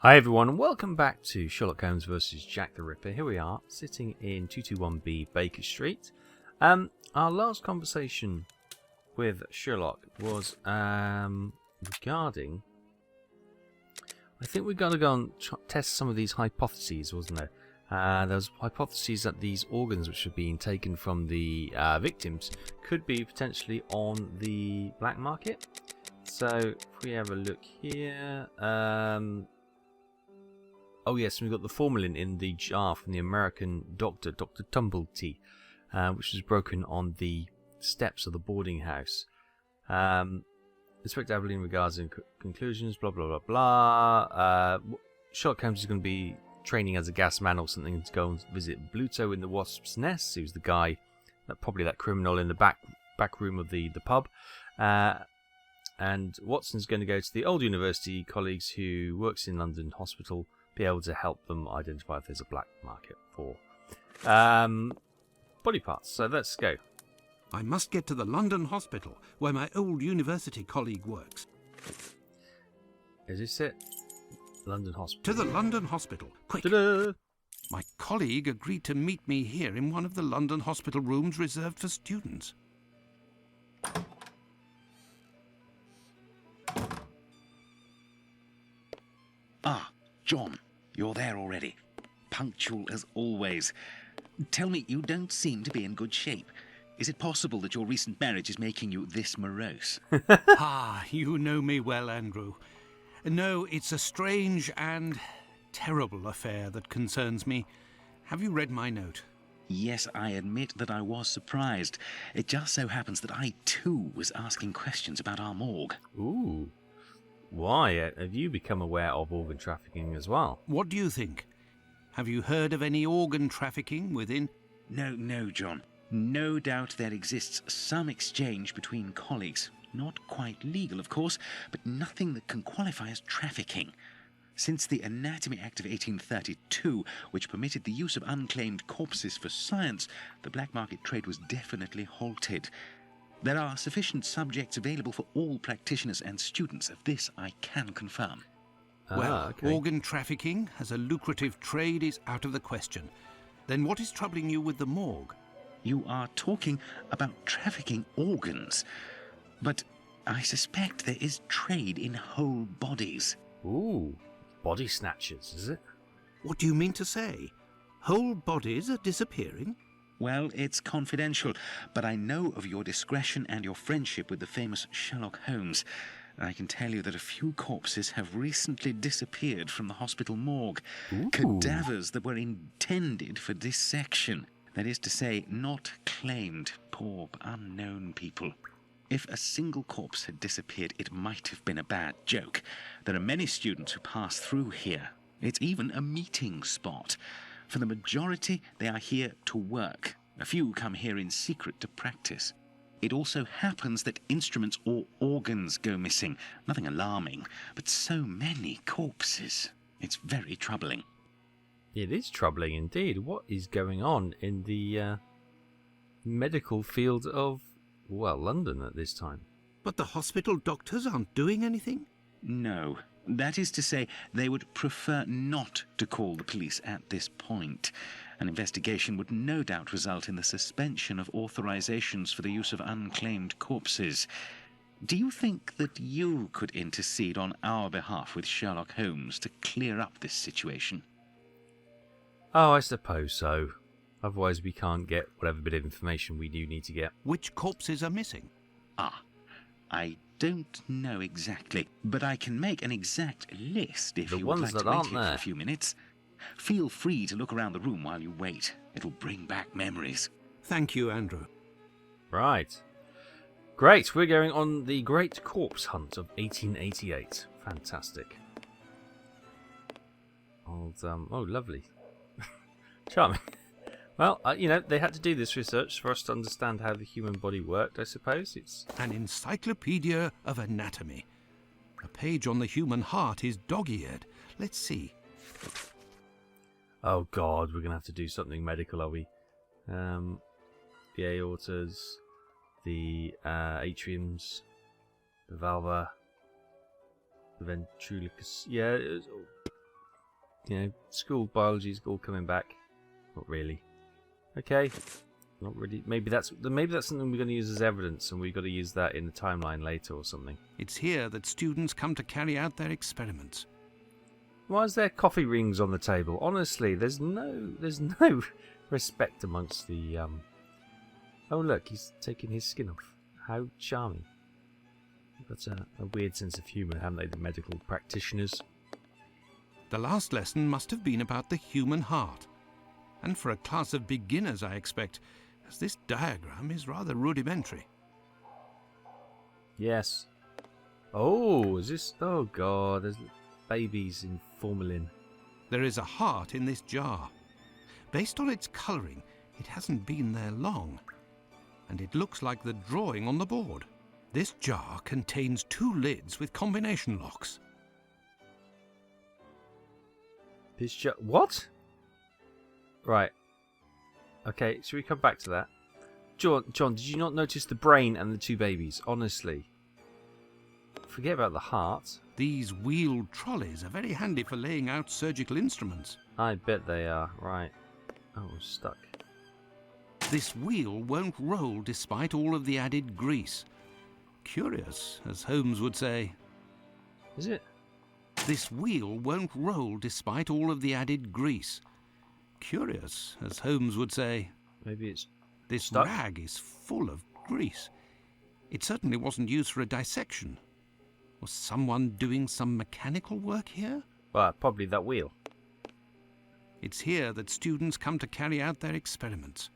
Hi everyone, and welcome back to Sherlock Holmes vs. Jack the Ripper. Here we are, sitting in 221B Baker Street. Our last conversation with Sherlock was regarding... I think we've got to go and test some of these hypotheses, wasn't there? There's hypotheses that these organs which are being taken from the victims could be potentially on the black market. So, if we have a look here... Oh yes, we've got the formalin in the jar from the American doctor, Dr. Tumblety, which was broken on the steps of the boarding house. Inspector Aveline regards in conclusions, blah blah blah blah. Sherlock Holmes is going to be training as a gas man or something to go and visit Bluto in the Wasp's Nest, who's the guy, probably that criminal in the back room of the pub. And Watson's going to go to the old university colleagues who works in London Hospital, be able to help them identify if there's a black market for body parts. So let's go. I must get to the London Hospital, where my old university colleague works. Is this it? London Hospital. To the London Hospital, quick. Ta-da! My colleague agreed to meet me here in one of the London Hospital rooms reserved for students. Ah, John, you're there already. Punctual as always. Tell me, you don't seem to be in good shape. Is it possible that your recent marriage is making you this morose? You know me well, Andrew. No, it's a strange and terrible affair that concerns me. Have you read my note? Yes, I admit that I was surprised. It just so happens that I, too, was asking questions about our morgue. Ooh. Why? Have you become aware of organ trafficking as well? What do you think? Have you heard of any organ trafficking within... No, John. No doubt there exists some exchange between colleagues. Not quite legal, of course, but nothing that can qualify as trafficking. Since the Anatomy Act of 1832, which permitted the use of unclaimed corpses for science, the black market trade was definitely halted. There are sufficient subjects available for all practitioners and students. Of this I can confirm. Okay. Organ trafficking as a lucrative trade is out of the question. Then what is troubling you with the morgue? You are talking about trafficking organs, but I suspect there is trade in whole bodies. Ooh, body snatchers, is it? What do you mean to say? Whole bodies are disappearing? Well, it's confidential, but I know of your discretion and your friendship with the famous Sherlock Holmes. I can tell you that a few corpses have recently disappeared from the hospital morgue. Ooh. Cadavers that were intended for dissection. That is to say, not claimed. Poor, unknown people. If a single corpse had disappeared, it might have been a bad joke. There are many students who pass through here. It's even a meeting spot. For the majority, they are here to work. A few come here in secret to practice. It also happens that instruments or organs go missing. Nothing alarming, but so many corpses. It's very troubling. It is troubling indeed. What is going on in the medical field of, well, London at this time? But the hospital doctors aren't doing anything? No. That is to say, they would prefer not to call the police at this point. An investigation would no doubt result in the suspension of authorizations for the use of unclaimed corpses. Do you think that you could intercede on our behalf with Sherlock Holmes to clear up this situation? Oh, I suppose so. Otherwise we can't get whatever bit of information we do need to get. Which corpses are missing? I don't know exactly, but I can make an exact list if you ones would like that to wait aren't here there. for a few minutes. Feel free to look around the room while you wait. It'll bring back memories. Thank you, Andrew. Right. Great, we're going on the Great Corpse Hunt of 1888. Fantastic. Oh, lovely. Charming. Well, they had to do this research for us to understand how the human body worked, I suppose. It's An encyclopedia of anatomy. A page on the human heart is dog-eared. Let's see. Oh God, we're going to have to do something medical, are we? The aortas, the atriums, the valva, the ventriloquist. Yeah, school biology's all coming back. Not really. Okay. Not really. Maybe that's something we're going to use as evidence, and we've got to use that in the timeline later or something. It's here that students come to carry out their experiments. Why is there coffee rings on the table? Honestly, there's no respect amongst the. Oh look, he's taking his skin off. How charming. That's a weird sense of humour, haven't they, the medical practitioners? The last lesson must have been about the human heart. And for a class of beginners, I expect, as this diagram is rather rudimentary. Yes. Oh, is this... Oh, God, there's babies in formalin. There is a heart in this jar. Based on its colouring, it hasn't been there long. And it looks like the drawing on the board. This jar contains 2 lids with combination locks. This jar... What? Right. Okay, should we come back to that? John, did you not notice the brain and the 2 babies? Honestly. Forget about the heart. These wheeled trolleys are very handy for laying out surgical instruments. I bet they are. Right. Oh, we're stuck. This wheel won't roll despite all of the added grease. Curious, as Holmes would say. Is it? This wheel won't roll despite all of the added grease. Curious, as Holmes would say. Maybe it's This stuck? rag is full of grease. It certainly wasn't used for a dissection. Was someone doing some mechanical work here? Well, probably that wheel. It's here that students come to carry out their experiments.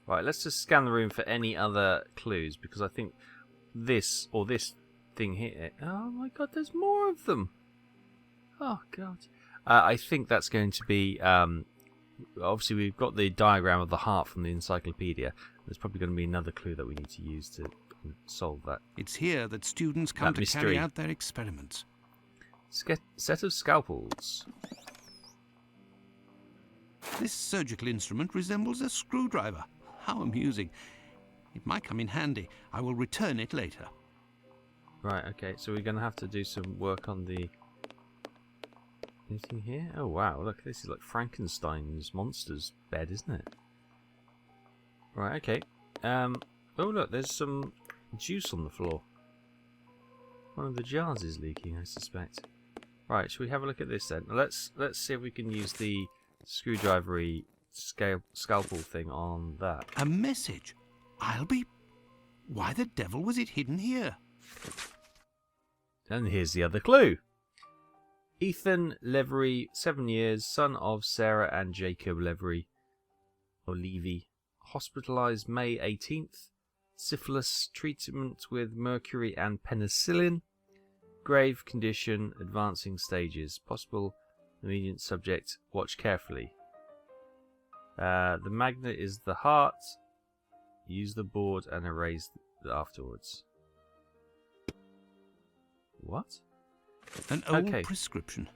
Right, let's just scan the room for any other clues, because I think this thing here... Oh my god, there's more of them! Oh god. I think that's going to be... obviously, we've got the diagram of the heart from the encyclopedia. There's probably going to be another clue that we need to use to solve that. It's here that students come to mystery. carry out their experiments. Set of scalpels. This surgical instrument resembles a screwdriver. How amusing. It might come in handy. I will return it later. Right, okay, so we're going to have to do some work on the... Anything here? Oh wow, look, this is like Frankenstein's monster's bed, isn't it? Right, okay. Oh look, there's some juice on the floor. One of the jars is leaking, I suspect. Right, shall we have a look at this then? Let's see if we can use the screwdrivery scalpel thing on that. A message. Why the devil was it hidden here? And here's the other clue. Ethan Levery, 7 years, son of Sarah and Jacob Levery, or Levy, hospitalized May 18th. Syphilis, treatment with mercury and penicillin. Grave condition, advancing stages. Possible immediate subject, watch carefully. The magnet is the heart. Use the board and erase afterwards. What? An old Okay. prescription.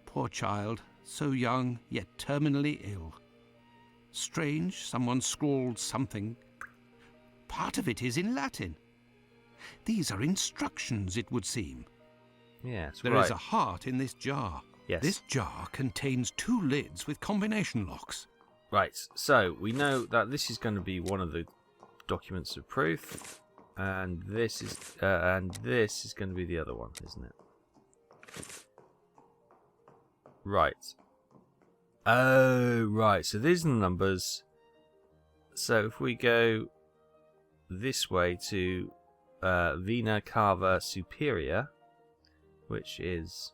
Poor child, so young yet terminally ill. Strange, someone scrawled something. Part of it is in Latin. These are instructions, it would seem. Yes, There right. is a heart in this jar. Yes. This jar contains 2 lids with combination locks. Right, so we know that this is going to be one of the documents of proof, and this is going to be the other one, isn't it? Right. Oh, right. So these are the numbers. So if we go this way to Vena Cava Superior, which is...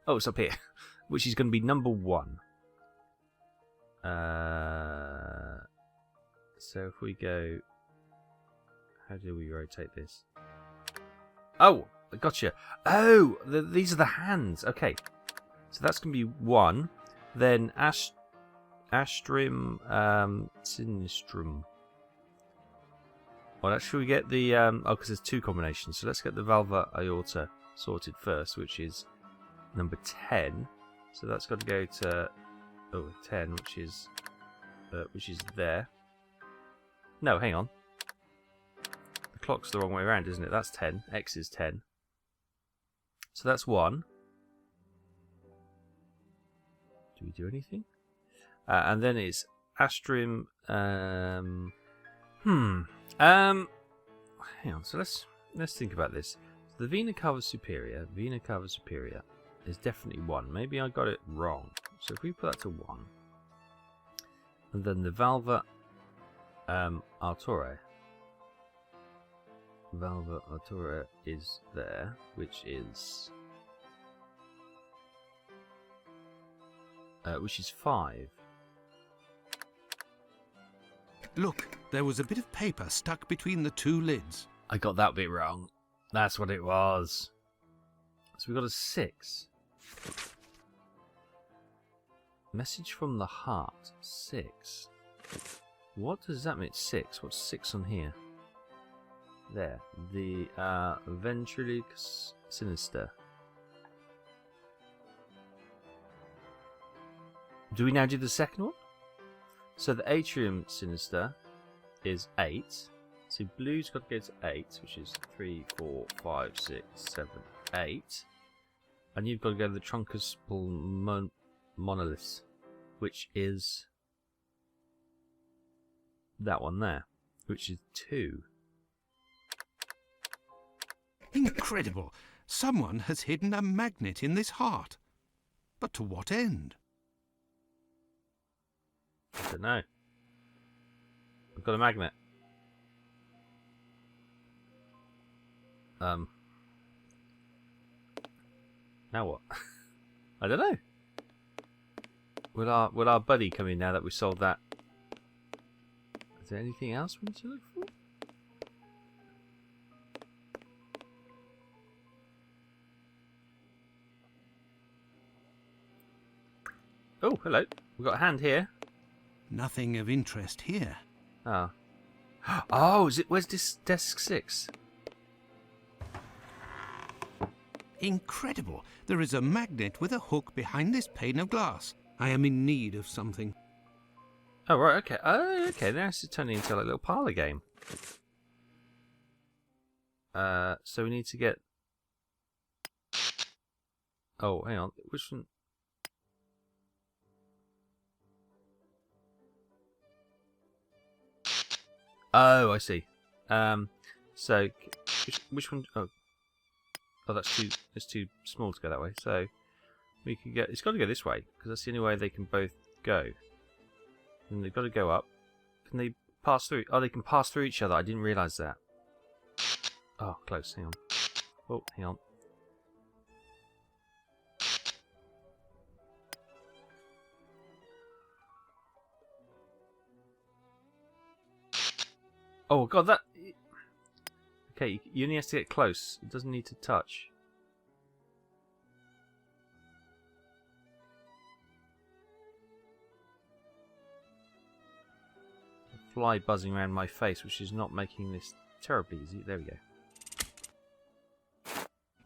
Oh, it's up here. Which is going to be number 1. So if we go... How do we rotate this? Oh, I gotcha. Oh, these are the hands. Okay. So that's going to be 1. Then Astrim Sinistrum. Well, should we get the... oh, because there's 2 combinations. So let's get the Valva Aorta sorted first, which is number 10. So that's got to go to 10, which is there. No, hang on. The clock's the wrong way around, isn't it? That's 10. X is 10. So that's 1. Do we do anything? And then it's Astrim. Hang on. So let's think about this. So the Vena Cava Superior is definitely 1. Maybe I got it wrong. So if we put that to 1, and then the Valva Artore. Valva Artore is there, which is 5. Look, there was a bit of paper stuck between the 2 lids. I got that bit wrong. That's what it was. So we got a 6. Message from the heart. 6. What does that mean? 6. What's 6 on here? There. The ventriloquus sinister. Do we now do the second one? So the atrium sinister is 8. So blue's got to go to 8, which is 3, 4, 5, 6, 7, 8. And you've got to go to the truncus pulmonalis, which is that one there, which is 2. Incredible! Someone has hidden a magnet in this heart. But to what end? I don't know. I've got a magnet. Now what? I don't know. Will our buddy come in now that we solved that? Is there anything else we need to look for? Oh, hello. We've got a hand here. Nothing of interest here. Oh. Oh, is it? Where's this desk 6? Incredible! There is a magnet with a hook behind this pane of glass. I am in need of something. Oh, right, okay. Oh, okay. Now it's turning into like a little parlour game. So we need to get... Oh, hang on. Which one? Oh, I see. So which one? Oh, that's too. It's too small to go that way. So we can get. It's got to go this way because that's the only way they can both go. And they've got to go up. Can they pass through? Oh, they can pass through each other. I didn't realise that. Oh, close. Hang on. Oh, hang on. Oh god, that... Okay, you only have to get close. It doesn't need to touch. A fly buzzing around my face, which is not making this terribly easy. There we go.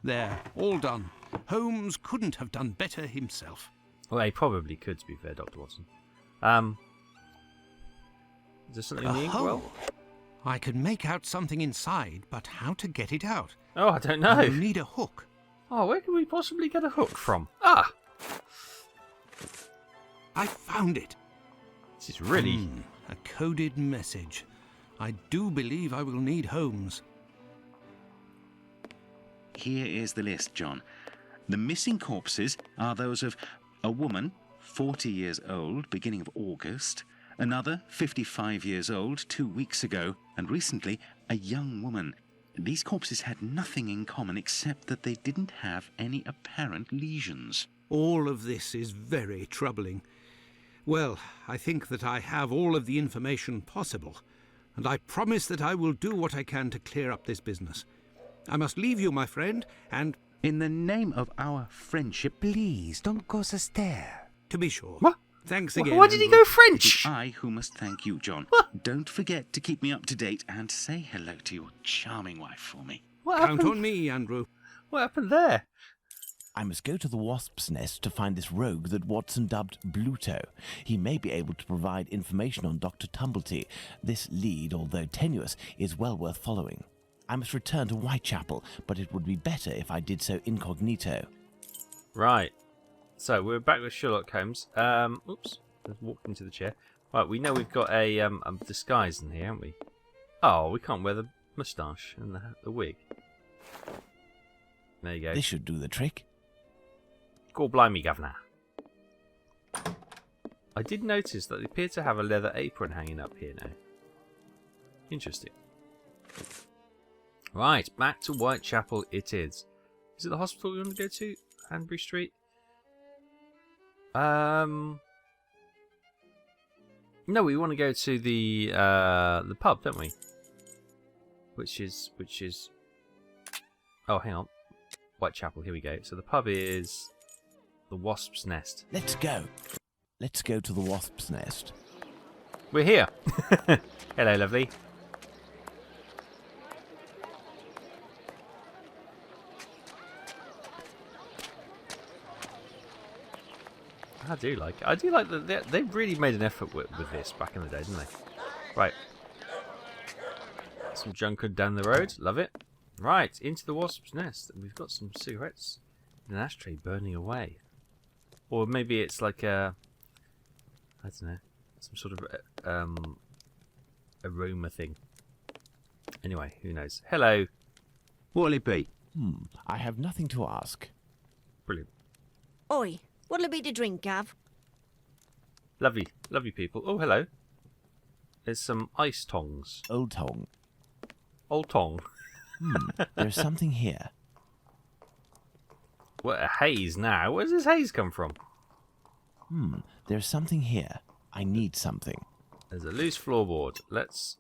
There, all done. Holmes couldn't have done better himself. Well, he probably could, to be fair, Dr. Watson. Is there something in the inkwell? I can make out something inside, but how to get it out? Oh, I don't know. You need a hook. Oh, where can we possibly get a hook from? Ah! I found it. This is really... A coded message. I do believe I will need Holmes. Here is the list, John. The missing corpses are those of a woman, 40 years old, beginning of August, another, 55 years old, 2 weeks ago, and recently, a young woman. These corpses had nothing in common except that they didn't have any apparent lesions. All of this is very troubling. Well, I think that I have all of the information possible, and I promise that I will do what I can to clear up this business. I must leave you, my friend, and... In the name of our friendship... Please, don't go so stare. To be sure. What? Thanks again. Why did he go French? It is I who must thank you, John. What? Don't forget to keep me up to date and say hello to your charming wife for me. What Count happened? on me, Andrew. What happened there? I must go to the wasp's nest to find this rogue that Watson dubbed Bluto. He may be able to provide information on Dr. Tumblety. This lead, although tenuous, is well worth following. I must return to Whitechapel, but it would be better if I did so incognito. Right. So we're back with Sherlock Holmes. Oops, I walked into the chair. Right, we know we've got a disguise in here, haven't we? Oh, we can't wear the moustache and the wig. There you go. This should do the trick. Go blimey, governor. I did notice that they appear to have a leather apron hanging up here now. Interesting. Right, back to Whitechapel it is. Is it the hospital we want to go to? Hanbury Street? No, we want to go to the pub, don't we? Which is oh, hang on. Whitechapel, here we go. So the pub is the Wasp's Nest. Let's go. Let's go to the Wasp's Nest. We're here. Hello, lovely. I do like that they've really made an effort with this back in the day, didn't they? Right. Some junk down the road. Love it. Right, into the Wasp's Nest. We've got some cigarettes in an ashtray burning away. Or maybe it's like a... I don't know. Some sort of aroma thing. Anyway, who knows? Hello. What'll it be? I have nothing to ask. Brilliant. Oi, what'll it be to drink, Gav? Lovely, lovely people. Oh, hello. There's some ice tongs. Old Tong. Old tong. There's something here. What a haze now. Where does this haze come from? There's something here. I need something. There's a loose floorboard. Let's...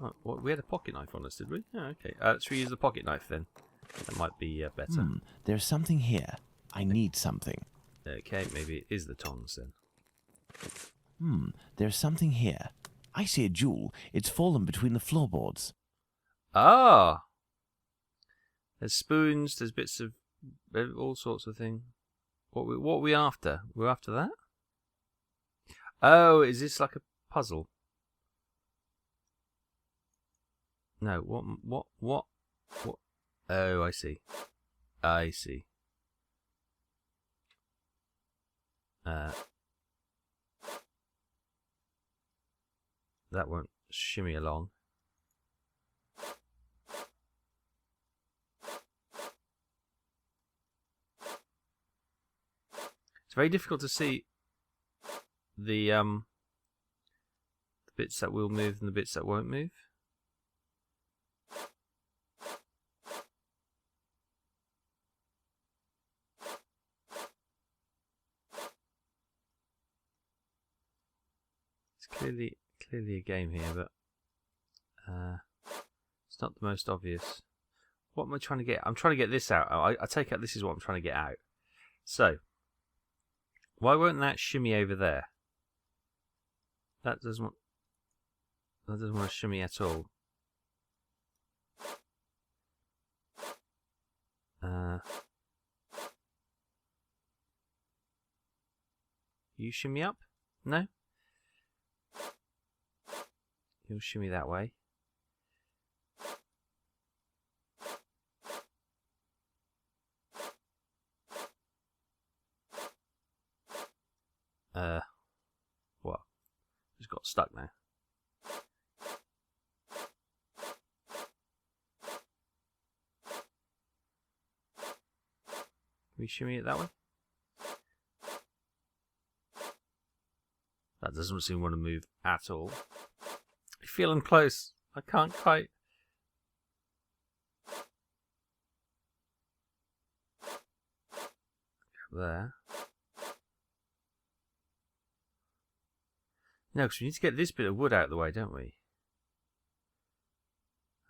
Oh, what, we had a pocket knife on us, did we? Oh, okay. Should we use the pocket knife then? That might be better. There's something here. I need something. Okay, maybe it is the tongs then. There's something here. I see a jewel. It's fallen between the floorboards. Ah! There's spoons, there's bits of all sorts of things. What are we after? We're after that? Oh, is this like a puzzle? No, what? Oh, I see. I see. That won't shimmy along. It's very difficult to see the bits that will move and the bits that won't move. It's clearly a game here, but it's not the most obvious. What am I trying to get? I'm trying to get this out. I take out this is what I'm trying to get out. So, why won't that shimmy over there? That doesn't want to shimmy at all. You shimmy up? No? You'll shimmy that way. What? Just got stuck now. Can we shimmy it that way? That doesn't seem to want to move at all. I feel I'm close. I can't quite. There. No, because we need to get this bit of wood out of the way, don't we?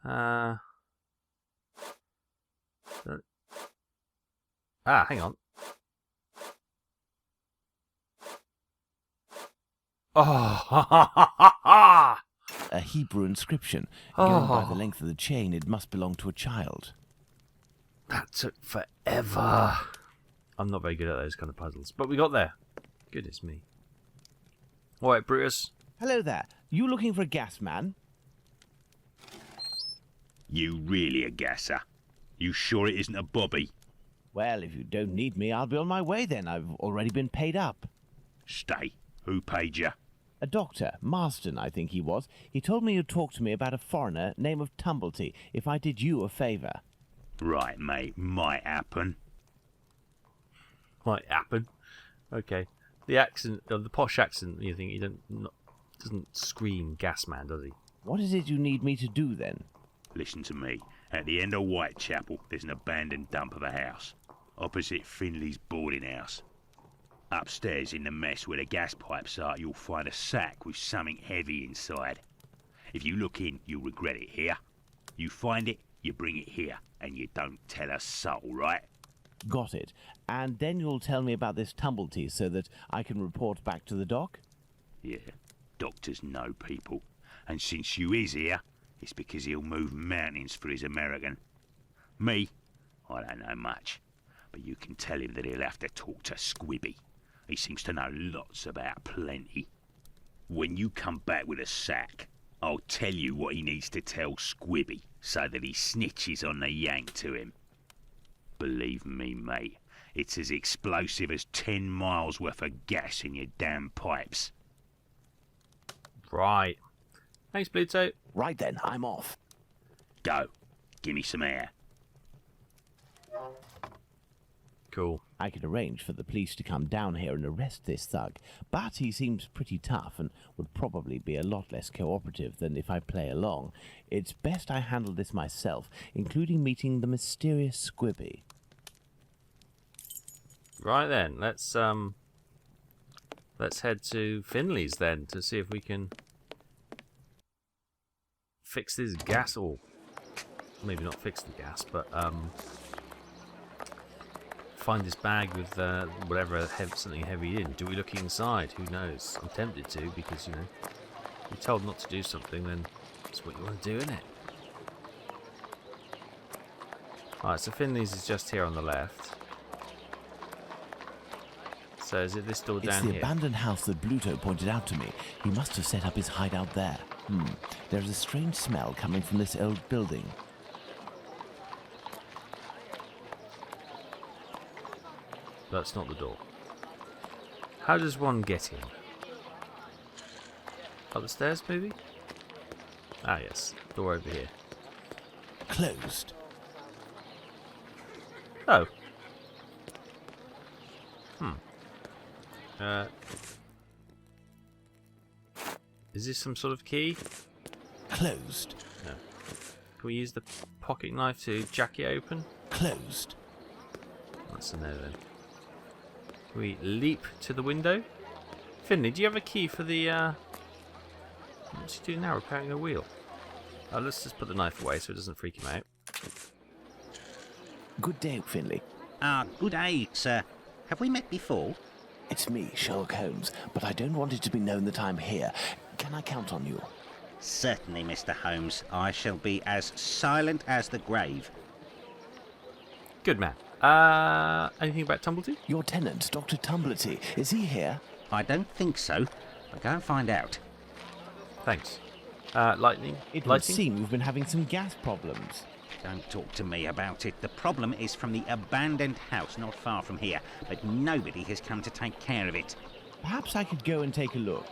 Hang on. Oh, A Hebrew inscription. Going by the length of the chain, it must belong to a child. That took forever. I'm not very good at those kind of puzzles, but we got there. Goodness me. All right, Brutus. Hello there. You looking for a gas man? You really a gasser? You sure it isn't a bobby? Well, if you don't need me, I'll be on my way then. I've already been paid up. Stay. Who paid you? A doctor, Marston, I think he was. He told me you'd talk to me about a foreigner, name of Tumblety, if I did you a favour. Right, mate. Might happen. Might happen. Okay. The accent, the posh accent, you think doesn't scream gas man, does he? What is it you need me to do then? Listen to me. At the end of Whitechapel, there's an abandoned dump of a house. Opposite Finley's boarding house. Upstairs in the mess where the gas pipes are, you'll find a sack with something heavy inside. If you look in, you'll regret it here. You find it, you bring it here, and you don't tell a soul, right? Got it. And then you'll tell me about this Tumblety so that I can report back to the doc? Yeah, doctors know people. And since you is here, it's because he'll move mountains for his American. Me, I don't know much. But you can tell him that he'll have to talk to Squibby. He seems to know lots about plenty. When you come back with a sack, I'll tell you what he needs to tell Squibby so that he snitches on the yank to him. Believe me, mate, it's as explosive as 10 miles worth of gas in your damn pipes. Right. Thanks, Pluto. Right then, I'm off. Go. Give me some air. Cool. I could arrange for the police to come down here and arrest this thug, but he seems pretty tough and would probably be a lot less cooperative than if I play along. It's best I handle this myself, including meeting the mysterious Squibby. Right then, let's head to Finley's then to see if we can fix this gas, or maybe not fix the gas, but find this bag with whatever something heavy in. Do we look inside? Who knows? I'm tempted to, because you're told not to do something, then it's what you want to do, isn't it? Alright, so Finley's is just here on the left. So is it this door down here? It's the abandoned house that Bluto pointed out to me. He must have set up his hideout there. There's a strange smell coming from this old building. That's not the door. How does one get in? Up the stairs, maybe? Ah, yes. Door over here. Closed. Oh. Is this some sort of key? Closed. No. Can we use the pocket knife to jack it open? Closed. That's a no then. Can we leap to the window? Finley, do you have a key for the what's he doing now? Repairing a wheel? Oh, let's just put the knife away so it doesn't freak him out. Good day, Finley. Good day, sir. Have we met before? It's me, Sherlock Holmes, but I don't want it to be known that I'm here. Can I count on you? Certainly, Mr. Holmes. I shall be as silent as the grave. Good man. Anything about Tumblety? Your tenant, Dr. Tumblety, is he here? I don't think so. I'll go and find out. Thanks. Lightning? It would Lighting? seem you've been having some gas problems. Don't talk to me about it. The problem is from the abandoned house not far from here, but nobody has come to take care of it. Perhaps I could go and take a look.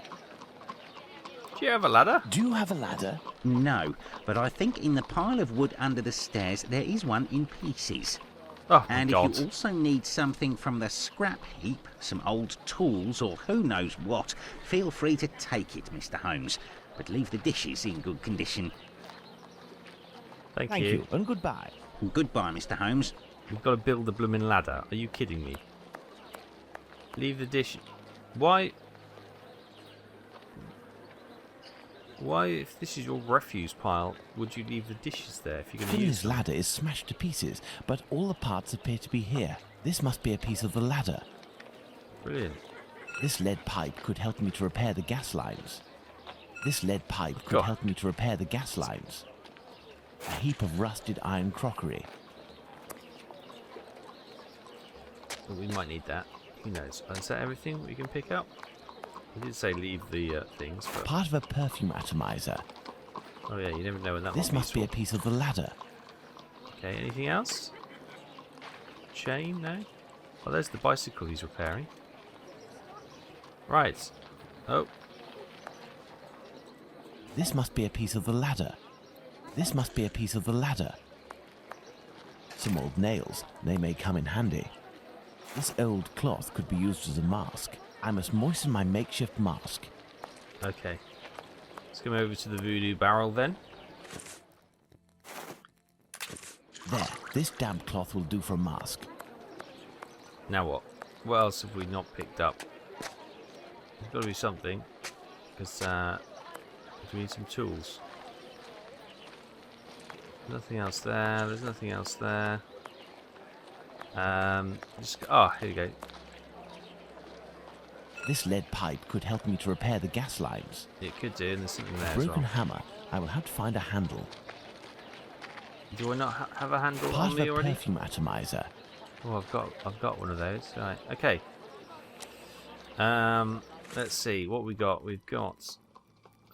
Do you have a ladder? Do you have a ladder? No, but I think in the pile of wood under the stairs there is one in pieces. Oh, And God. if you also need something from the scrap heap, some old tools or who knows what, feel free to take it, Mr. Holmes. But leave the dishes in good condition. Thank Thank you. you, and goodbye. Goodbye, Mr. Holmes. We've got to build the blooming ladder. Are you kidding me? Leave the dish. Why? Why, if this is your refuse pile, would you leave the dishes there if you're going to use Finley's them? ladder is smashed to pieces, but all the parts appear to be here. This must be a piece of the ladder. Brilliant. This lead pipe could help me to repair the gas lines. This lead pipe could God. help me to repair the gas lines. A heap of rusted iron crockery. Well, we might need that. Who knows? Is that everything we can pick up? We did say leave the things, but... Part of a perfume atomizer. Oh yeah, you never know when that This might must be a piece of the ladder. Okay, anything else? chain? No? Oh, there's the bicycle he's repairing. Right. Oh. This must be a piece of the ladder. This must be a piece of the ladder. Some old nails. They may come in handy. This old cloth could be used as a mask. I must moisten my makeshift mask. Okay. Let's come over to the voodoo barrel then. There. This damp cloth will do for a mask. Now what? What else have we not picked up? There's got to be something. Because we need some tools. Nothing else there. There's nothing else there. Oh, here we go. This lead pipe could help me to repair the gas lines. It could do, and there's something there as Broken well. hammer. I will have to find a handle. Do I not have a handle Part on of me a already? perfume atomizer. Oh, I've got one of those. Right. Okay. Let's see what we got. We've got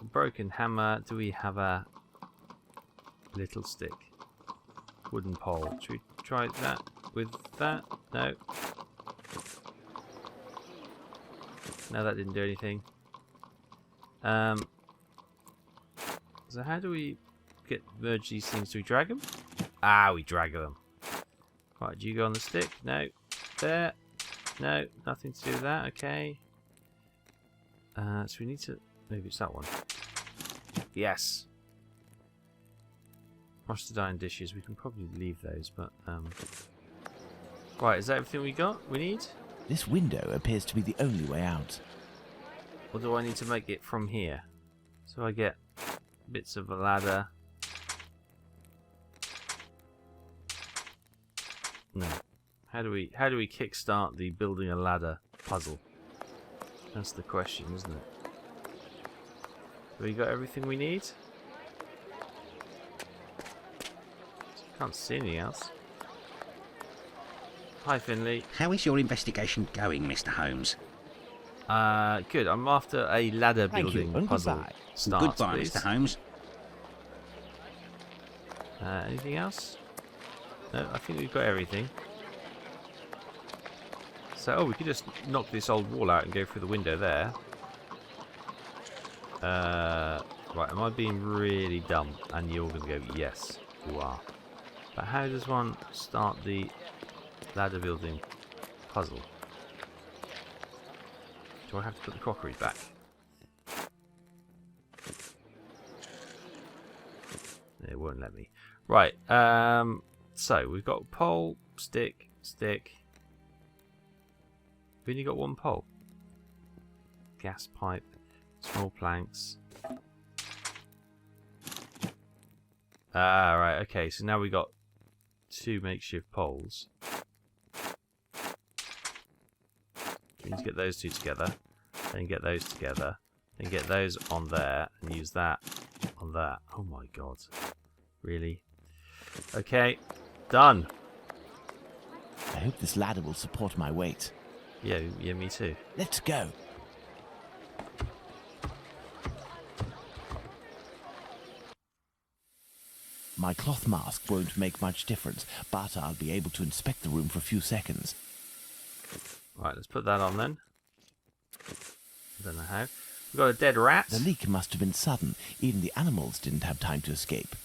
a broken hammer. Do we have a little stick? Wooden pole. Should we try that with that? No. No, that didn't do anything. So how do we merge these things? Do we drag them? Ah, we drag them. Right, do you go on the stick? No. There. No, nothing to do with that. Okay. So we need to... Maybe it's that one. Yes. Rusted iron dishes. We can probably leave those, but... Right, is that everything we need? This window appears to be the only way out. Or do I need to make it from here? So I get bits of a ladder. No. How do we kickstart the building a ladder puzzle? That's the question, isn't it? Have we got everything we need? Can't see anything else. Hi, Finley. How is your investigation going, Mr. Holmes? Good. I'm after a ladder Thank building you, and puzzle. goodbye. Start, Goodbye, please. Mr. Holmes. Anything else? No, I think we've got everything. So, we could just knock this old wall out and go through the window there. Right, am I being really dumb? And you're going to go, yes, you are. But how does one start the ladder building puzzle? Do I have to put the crockery back? It won't let me. Right, so we've got pole, stick. We've only got one pole. Gas pipe, small planks. Ah, right, okay, so now we got 2 makeshift poles. We need to get those 2 together, then get those together, then get those on there, and use that on that. Oh my god. Really? Okay, done. I hope this ladder will support my weight. Yeah, me too. Let's go. My cloth mask won't make much difference, but I'll be able to inspect the room for a few seconds. Right, let's put that on then. I don't know how. We've got a dead rat. The leak must have been sudden. Even the animals didn't have time to escape.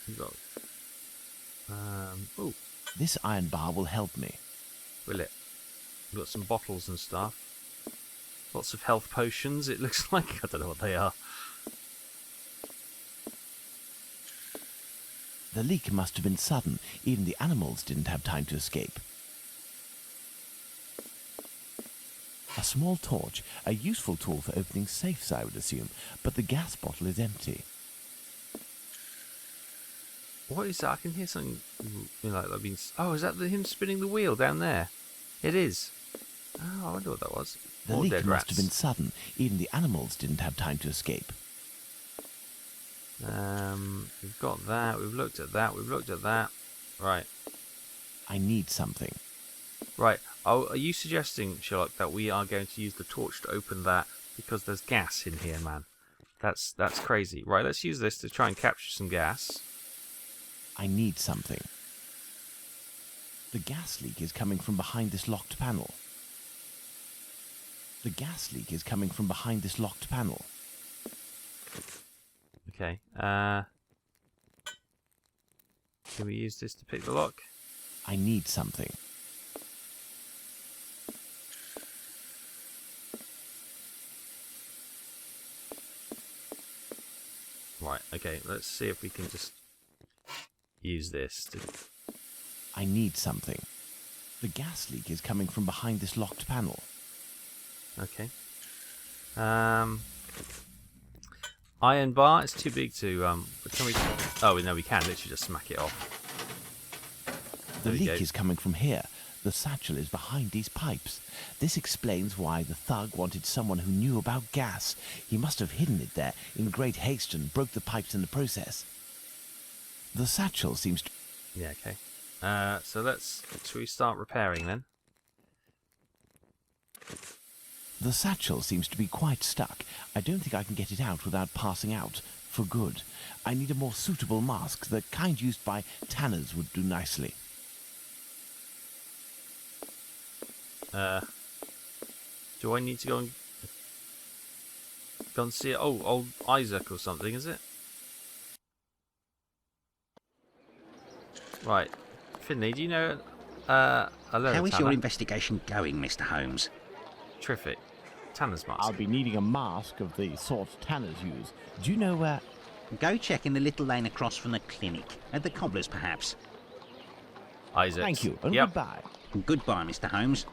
We've got... oh, This iron bar will help me. will it? We've got some bottles and stuff. Lots of health potions, it looks like. I don't know what they are. The leak must have been sudden. Even the animals didn't have time to escape. A small torch, a useful tool for opening safes, I would assume, but the gas bottle is empty. What is that? I can hear something like that being... Oh, is that him spinning the wheel down there? It is. Oh, I wonder what that was. The More leak dead must have been rats. sudden. Even the animals didn't have time to escape. We've got that. We've looked at that. We've looked at that. Right. I need something. Right. Oh, are you suggesting, Sherlock, that we are going to use the torch to open that because there's gas in here, man? That's crazy. Right, let's use this to try and capture some gas. I need something. The gas leak is coming from behind this locked panel. The gas leak is coming from behind this locked panel. Okay. Can we use this to pick the lock? I need something. Right, okay, let's see if we can just use this to... I need something. The gas leak is coming from behind this locked panel. Okay. Iron bar, it's too big to, can we... Oh, no, we can literally just smack it off. The There we leak go. is coming from here. The satchel is behind these pipes. This explains why the thug wanted someone who knew about gas. He must have hidden it there in great haste and broke the pipes in the process. The satchel seems to... Yeah, okay. So should we start repairing then? The satchel seems to be quite stuck. I don't think I can get it out without passing out. For good. I need a more suitable mask. The kind used by tanners would do nicely. Do I need to go and see it? Oh, old Isaac or something, is it? Right. Finley, do you know a leather How is tanner? your investigation going, Mr. Holmes? Terrific. Tanner's mask. I'll be needing a mask of the sort tanners use. Do you know where... Go check in the little lane across from the clinic. At the cobbler's, perhaps. Isaac. Thank you, and Yep. goodbye. Goodbye, Mr. Holmes.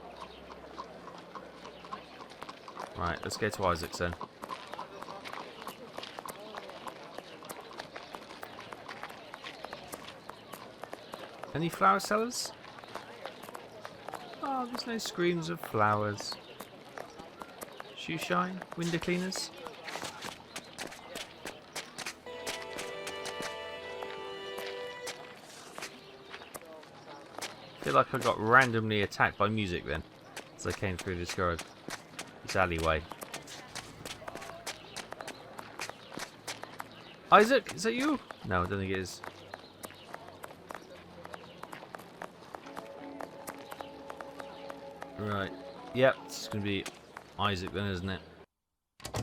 Right, let's go to Isaac's then. Any flower sellers? Oh, there's no screens of flowers. Shoe shine? Window cleaners? I feel like I got randomly attacked by music then, as I came through this alleyway. Isaac, is that you? No, I don't think it is. Right. Yep, it's going to be Isaac then, isn't it?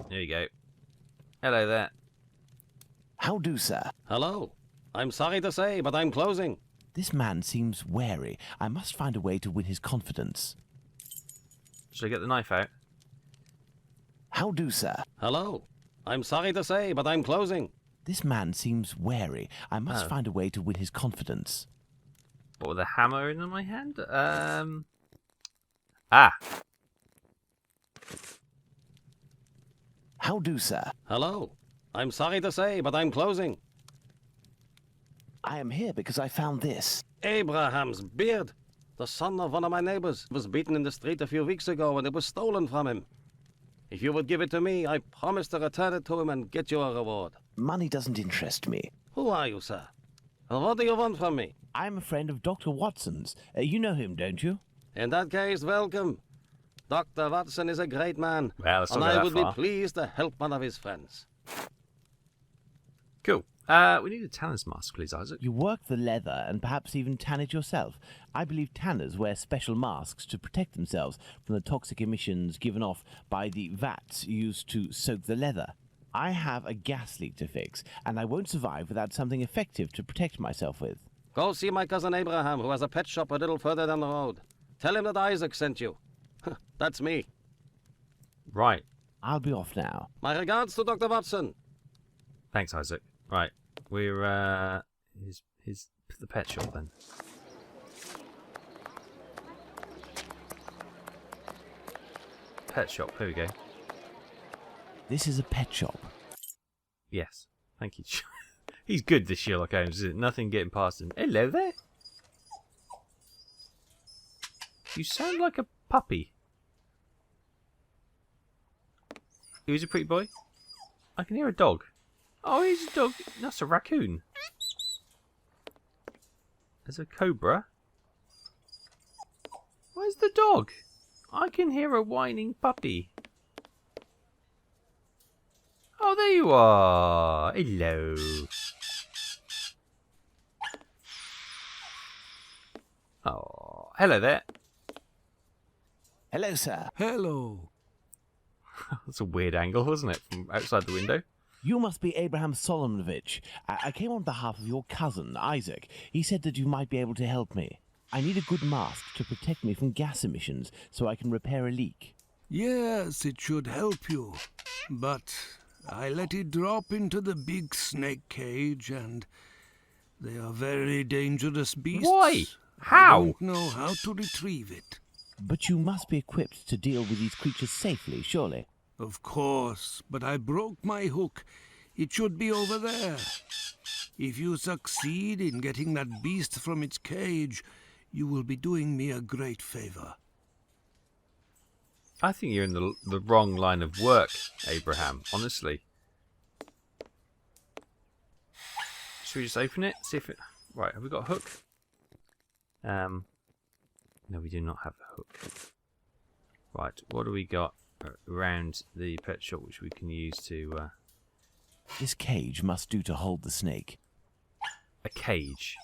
There you go. Hello there. How do, sir? Hello. I'm sorry to say, but I'm closing. This man seems wary. I must find a way to win his confidence. Should I get the knife out? How do, sir? Hello. I'm sorry to say, but I'm closing. This man seems wary. I must Oh. find a way to win his confidence. What, with a hammer in my hand? Ah! How do, sir? Hello. I'm sorry to say, but I'm closing. I am here because I found this. Abraham's beard. The son of one of my neighbors was beaten in the street a few weeks ago and it was stolen from him. If you would give it to me, I promise to return it to him and get you a reward. Money doesn't interest me. Who are you, sir? And what do you want from me? I'm a friend of Dr. Watson's. You know him, don't you? In that case, welcome. Dr. Watson is a great man, Well, let's and not go I that would far. be pleased to help one of his friends. Cool. We need a tanner's mask, please, Isaac. You work the leather and perhaps even tan it yourself. I believe tanners wear special masks to protect themselves from the toxic emissions given off by the vats used to soak the leather. I have a gas leak to fix, and I won't survive without something effective to protect myself with. Go see my cousin Abraham, who has a pet shop a little further down the road. Tell him that Isaac sent you. That's me. Right. I'll be off now. My regards to Dr. Watson. Thanks, Isaac. Right. We're, the pet shop then. Pet shop, here we go. This is a pet shop. Yes. Thank you. He's good, this Sherlock Holmes, isn't it? Nothing getting past him. Hello there. You sound like a puppy. He was a pretty boy. I can hear a dog. Oh, he's a dog. That's a raccoon. There's a cobra. Where's the dog? I can hear a whining puppy. Oh, there you are. Hello. Oh, hello there. Hello, sir. Hello. That's a weird angle, wasn't it, from outside the window? You must be Abraham Solomonovich. I came on behalf of your cousin, Isaac. He said that you might be able to help me. I need a good mask to protect me from gas emissions so I can repair a leak. Yes, it should help you. But I let it drop into the big snake cage, and they are very dangerous beasts. Why? How? I don't know how to retrieve it. But you must be equipped to deal with these creatures safely, surely. Of course, but I broke my hook. It should be over there. If you succeed in getting that beast from its cage, you will be doing me a great favor. I think you're in the wrong line of work, Abraham, honestly. Should we just open it? See if it... Right, have we got a hook? No, we do not have a hook. Right, what do we got around the pet shop which we can use to... This cage must do to hold the snake. A cage?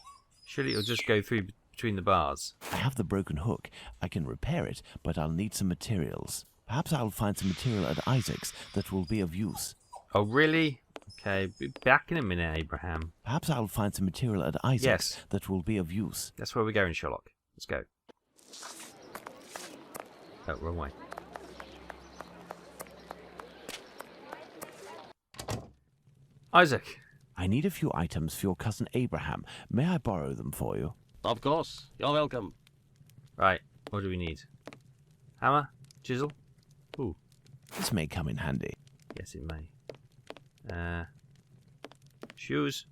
Surely it'll just go through between the bars. I have the broken hook. I can repair it, but I'll need some materials. Perhaps I'll find some material at Isaac's that will be of use. Oh, really? Okay, be back in a minute, Abraham. Perhaps I'll find some material at Isaac's that will be of use. That's where we're going, Sherlock. Let's go. Oh, wrong way. Isaac. I need a few items for your cousin Abraham. May I borrow them for you? Of course. You're welcome. Right, what do we need? Hammer? Chisel? Ooh, This may come in handy. yes it may. Shoes?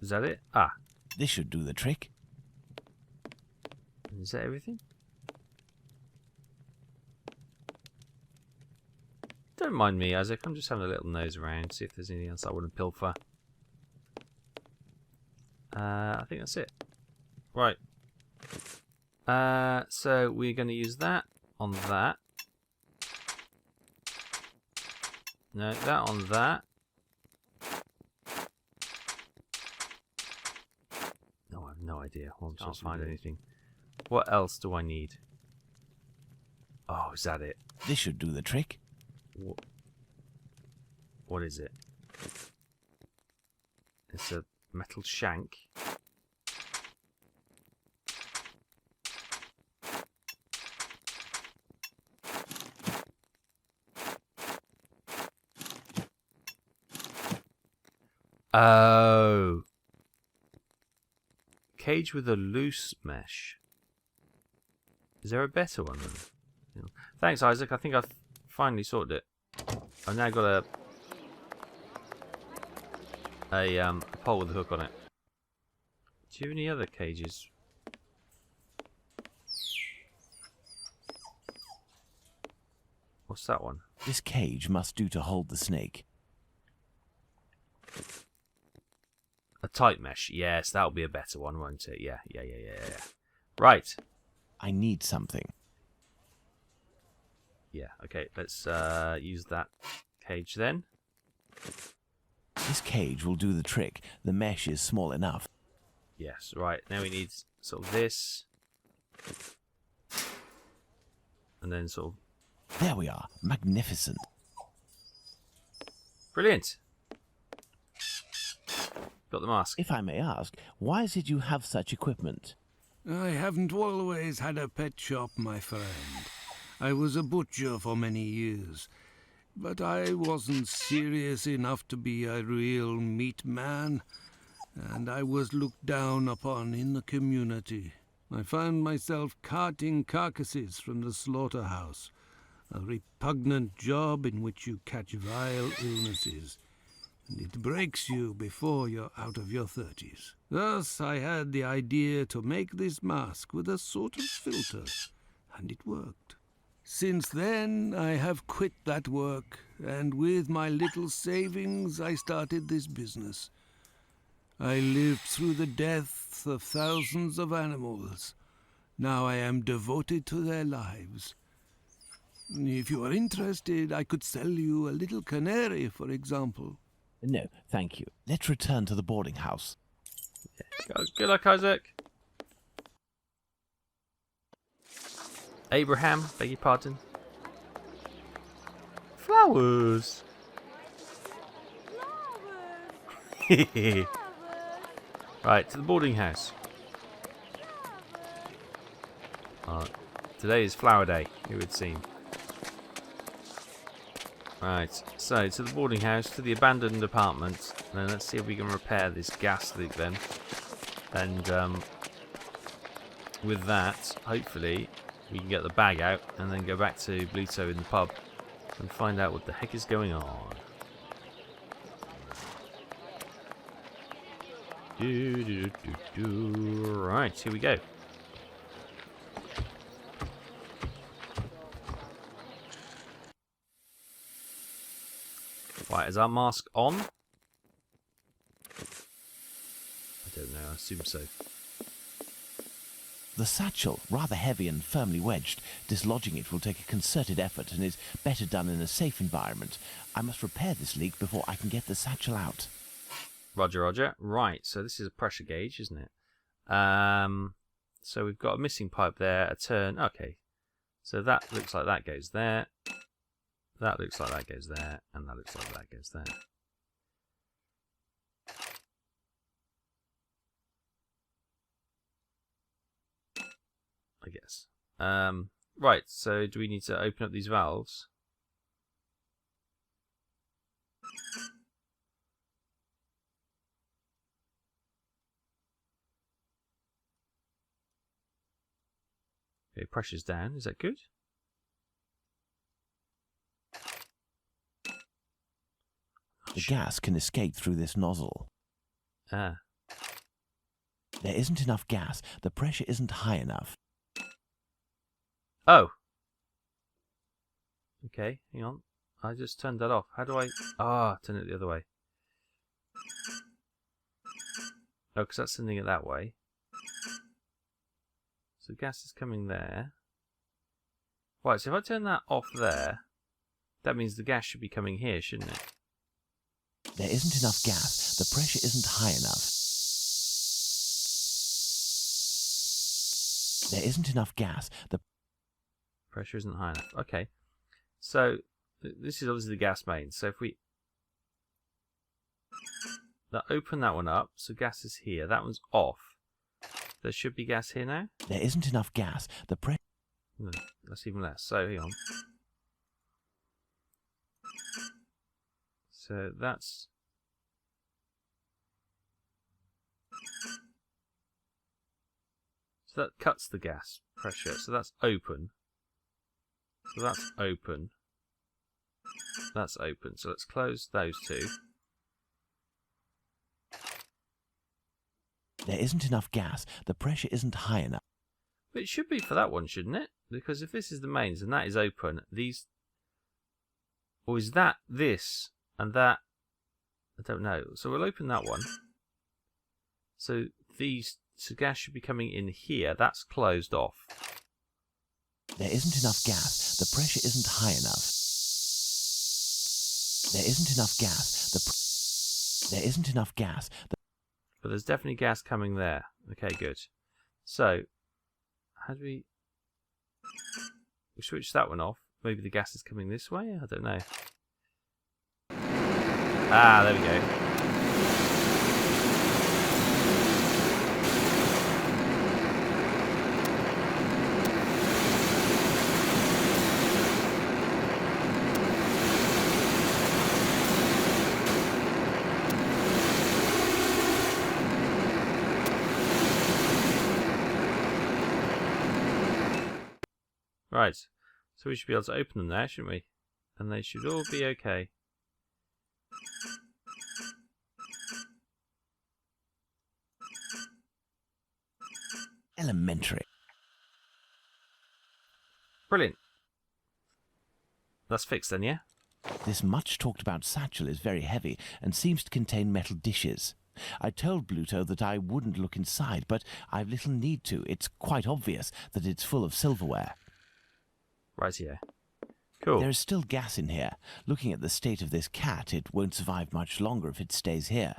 Is that it? Ah, This should do the trick. is that everything? Don't mind me, Isaac. I'm just having a little nose around, see if there's anything else I want to pilfer. I think that's it. Right. So we're going to use that on that. No, that on that. No, I have no idea. I can't find anything. What else do I need? Oh, is that it? This should do the trick. What is it? It's a metal shank. Oh. Cage with a loose mesh. Is there a better one then? Thanks, Isaac. I think I've finally sorted it. I've now got a pole with a hook on it. Do you have any other cages? What's that one? This cage must do to hold the snake. A tight mesh. Yes, that'll be a better one, won't it? Yeah. Right. I need something. Yeah, okay, let's use that cage then. This cage will do the trick. The mesh is small enough. Yes, right, now we need sort of this. And then sort of... There we are. Magnificent. Brilliant! Got the mask. If I may ask, why is it you have such equipment? I haven't always had a pet shop, my friend. I was a butcher for many years, but I wasn't serious enough to be a real meat man, and I was looked down upon in the community. I found myself carting carcasses from the slaughterhouse, a repugnant job in which you catch vile illnesses, and it breaks you before you're out of your 30s. Thus I had the idea to make this mask with a sort of filter, and it worked. Since then, I have quit that work, and with my little savings, I started this business. I lived through the deaths of thousands of animals. Now I am devoted to their lives. If you are interested, I could sell you a little canary, for example. No, thank you. Let's return to the boarding house. Good luck, Isaac. Abraham, beg your pardon. Flowers. Right, to the boarding house. Today is flower day, it would seem. Right, so to the boarding house, to the abandoned apartment. Then let's see if we can repair this gas leak then. And with that, hopefully, we can get the bag out and then go back to Bluto in the pub and find out what the heck is going on. Right, here we go. Right, is our mask on? I don't know, I assume so. The satchel, rather heavy and firmly wedged. Dislodging it will take a concerted effort and is better done in a safe environment. I must repair this leak before I can get the satchel out. Roger, roger. Right, so this is a pressure gauge, isn't it? So we've got a missing pipe there, a turn. Okay, so that looks like that goes there. That looks like that goes there, and that looks like that goes there. I guess. Right, so do we need to open up these valves? Okay, pressure's down. Is that good? The gas can escape through this nozzle. Ah. There isn't enough gas. The pressure isn't high enough. Oh. Okay, hang on. I just turned that off. How do I... turn it the other way. Oh, because that's sending it that way. So gas is coming there. Right, so if I turn that off there, that means the gas should be coming here, shouldn't it? There isn't enough gas. The pressure isn't high enough. There isn't enough gas. The pressure isn't high enough. Okay. So this is obviously the gas main. So if we open that one up, so gas is here. That one's off. There should be gas here now. There isn't enough gas. The pressure. No, that's even less. So hang on. So that's... So that cuts the gas pressure. So that's open. So that's open. That's open. So let's close those two. There isn't enough gas. The pressure isn't high enough. But it should be for that one, shouldn't it? Because if this is the mains and that is open, these... Or is that this and that? I don't know. So we'll open that one. So these... So gas should be coming in here. That's closed off. There isn't enough gas. The pressure isn't high enough. There isn't enough gas. There isn't enough gas. But there's definitely gas coming there. Okay, good. So, how do we switch that one off? Maybe the gas is coming this way? I don't know. Ah, there we go. Right, so we should be able to open them there, shouldn't we? And they should all be okay. Elementary. Brilliant. That's fixed then, yeah? This much talked about satchel is very heavy and seems to contain metal dishes. I told Bluto that I wouldn't look inside, but I've little need to. It's quite obvious that it's full of silverware. Right here. Cool. There is still gas in here. Looking at the state of this cat, it won't survive much longer if it stays here.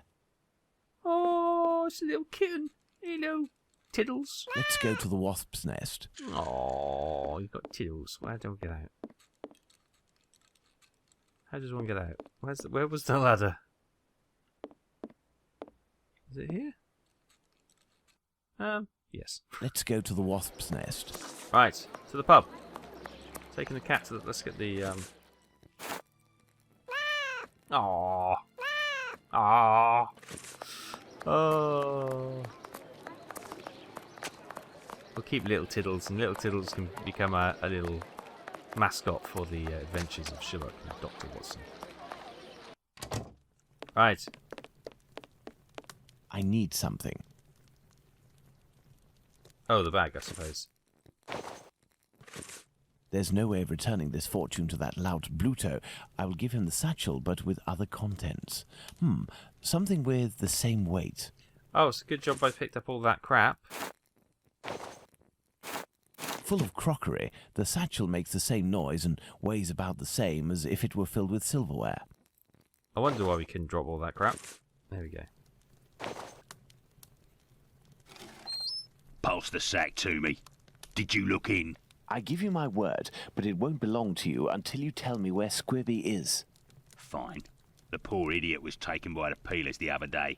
Oh, Oh, it's a little kitten. Hello, Tiddles. Let's go to the wasp's nest. Oh, you've got Tiddles. Where do I get out? How does one get out? Where was the ladder? Is it here? Yes. Let's go to the wasp's nest. Right, to the pub. Taking the cat to the... Let's get the, Aww. Aww. Oh. We'll keep Little Tiddles, and Little Tiddles can become a little mascot for the adventures of Sherlock and Dr. Watson. Right. I need something. Oh, the bag, I suppose. There's no way of returning this fortune to that lout Bluto. I will give him the satchel, but with other contents. Something with the same weight. Oh, it's a good job I picked up all that crap. Full of crockery, the satchel makes the same noise and weighs about the same as if it were filled with silverware. I wonder why we couldn't drop all that crap. There we go. Pass the sack to me. Did you look in? I give you my word, but it won't belong to you until you tell me where Squibby is. Fine. The poor idiot was taken by the peelers the other day.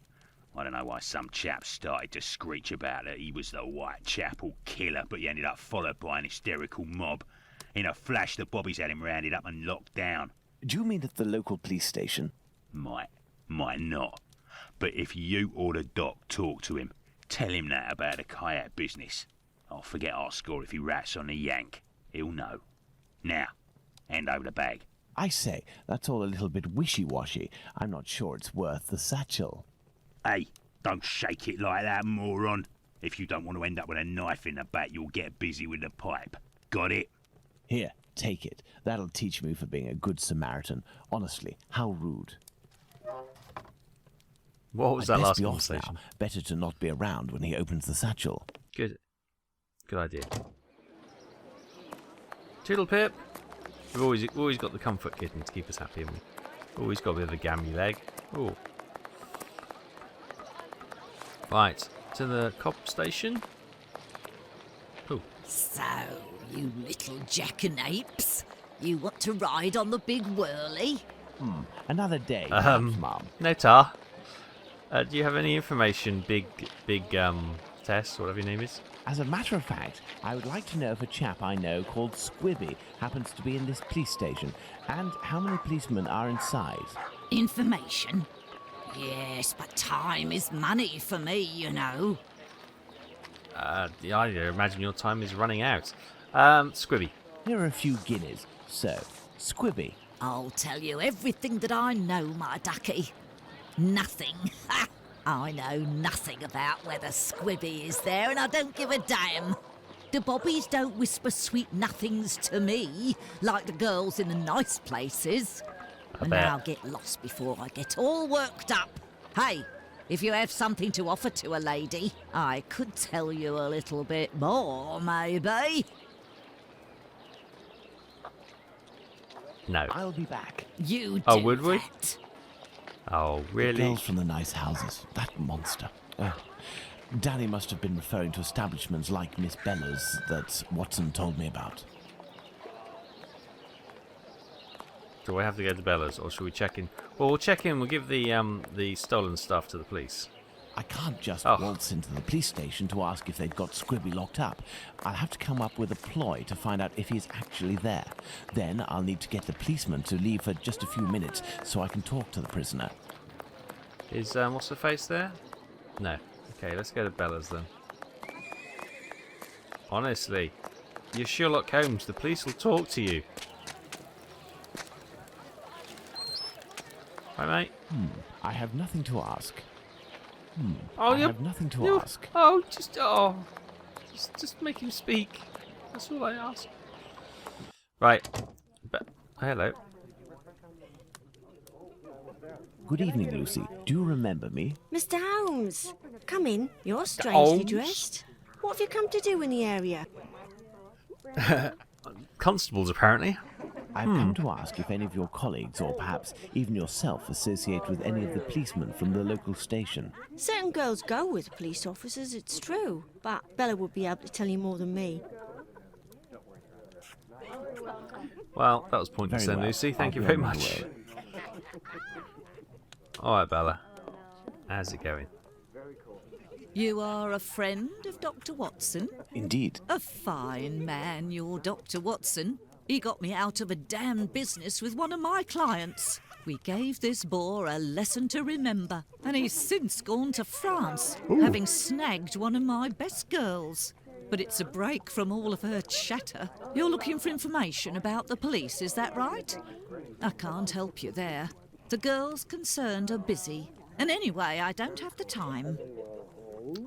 I don't know why some chap started to screech about it. He was the Whitechapel killer, but he ended up followed by an hysterical mob. In a flash, the bobbies had him rounded up and locked down. Do you mean at the local police station? Might not. But if you or the doc talk to him, tell him that about the kayak business. I'll forget our score if he rats on the yank. He'll know. Now, hand over the bag. I say, that's all a little bit wishy-washy. I'm not sure it's worth the satchel. Hey, don't shake it like that, moron. If you don't want to end up with a knife in the back, you'll get busy with the pipe. Got it? Here, take it. That'll teach me for being a good Samaritan. Honestly, how rude. What was I'd that best last be off conversation? now. Better to not be around when he opens the satchel. Good idea. Toodle Pip. We've always got the comfort kitten to keep us happy, haven't we? Always got a bit of a gammy leg. Oh. Right, to the cop station. Oh. So, you little jackanapes, you want to ride on the big whirly? Another day, perhaps, Mum. No, Tar. Do you have any information, big Tess, whatever your name is? As a matter of fact, I would like to know if a chap I know called Squibby happens to be in this police station, and how many policemen are inside. Information? Yes, but time is money for me, you know. I imagine your time is running out. Squibby. Here are a few guineas. So, Squibby. I'll tell you everything that I know, my ducky. Nothing. Ha! I know nothing about whether Squibby is there, and I don't give a damn. The bobbies don't whisper sweet nothings to me, like the girls in the nice places. And I'll get lost before I get all worked up. Hey, if you have something to offer to a lady, I could tell you a little bit more, maybe. No. I'll be back. You do Oh, would we? that. Oh, really? The girls from the nice houses. That monster. Danny must have been referring to establishments like Miss Bella's that Watson told me about. Do I have to go to Bella's, or should we check in? Well, we'll check in. We'll give the stolen stuff to the police. I can't just Oh. waltz into the police station to ask if they've got Squibby locked up. I'll have to come up with a ploy to find out if he's actually there. Then I'll need to get the policeman to leave for just a few minutes so I can talk to the prisoner. Is what's her face there? No. Okay, let's go to Bella's then. Honestly, you're Sherlock Holmes. The police will talk to you. Hi, mate. I have nothing to ask. Oh, I yep. have nothing to No. ask. Oh, just make him speak. That's all I ask. Right. Hello. Good evening, Lucy. Do you remember me? Mr. Holmes, come in. You're strangely Holmes? dressed. What have you come to do in the area? Constables, apparently. I've come to ask if any of your colleagues, or perhaps even yourself, associate with any of the policemen from the local station. Certain girls go with police officers, it's true. But Bella would be able to tell you more than me. Well, that was pointless then, Lucy. Thank you very much. Alright, Bella. How's it going? You are a friend of Dr. Watson? Indeed. A fine man, your Dr. Watson. He got me out of a damn business with one of my clients. We gave this boar a lesson to remember, and he's since gone to France, having snagged one of my best girls. But it's a break from all of her chatter. You're looking for information about the police, is that right? I can't help you there. The girls concerned are busy. And anyway, I don't have the time.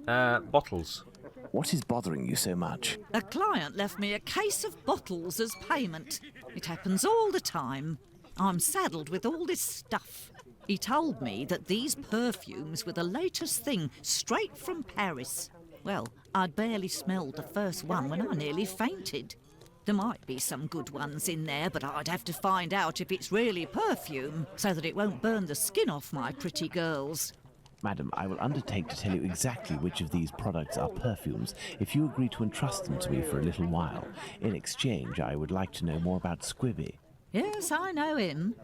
Bottles. What is bothering you so much? A client left me a case of bottles as payment. It happens all the time. I'm saddled with all this stuff. He told me that these perfumes were the latest thing, straight from Paris. Well, I'd barely smelled the first one when I nearly fainted. There might be some good ones in there, but I'd have to find out if it's really perfume, so that it won't burn the skin off my pretty girls. Madam, I will undertake to tell you exactly which of these products are perfumes if you agree to entrust them to me for a little while. In exchange, I would like to know more about Squibby. Yes, I know him.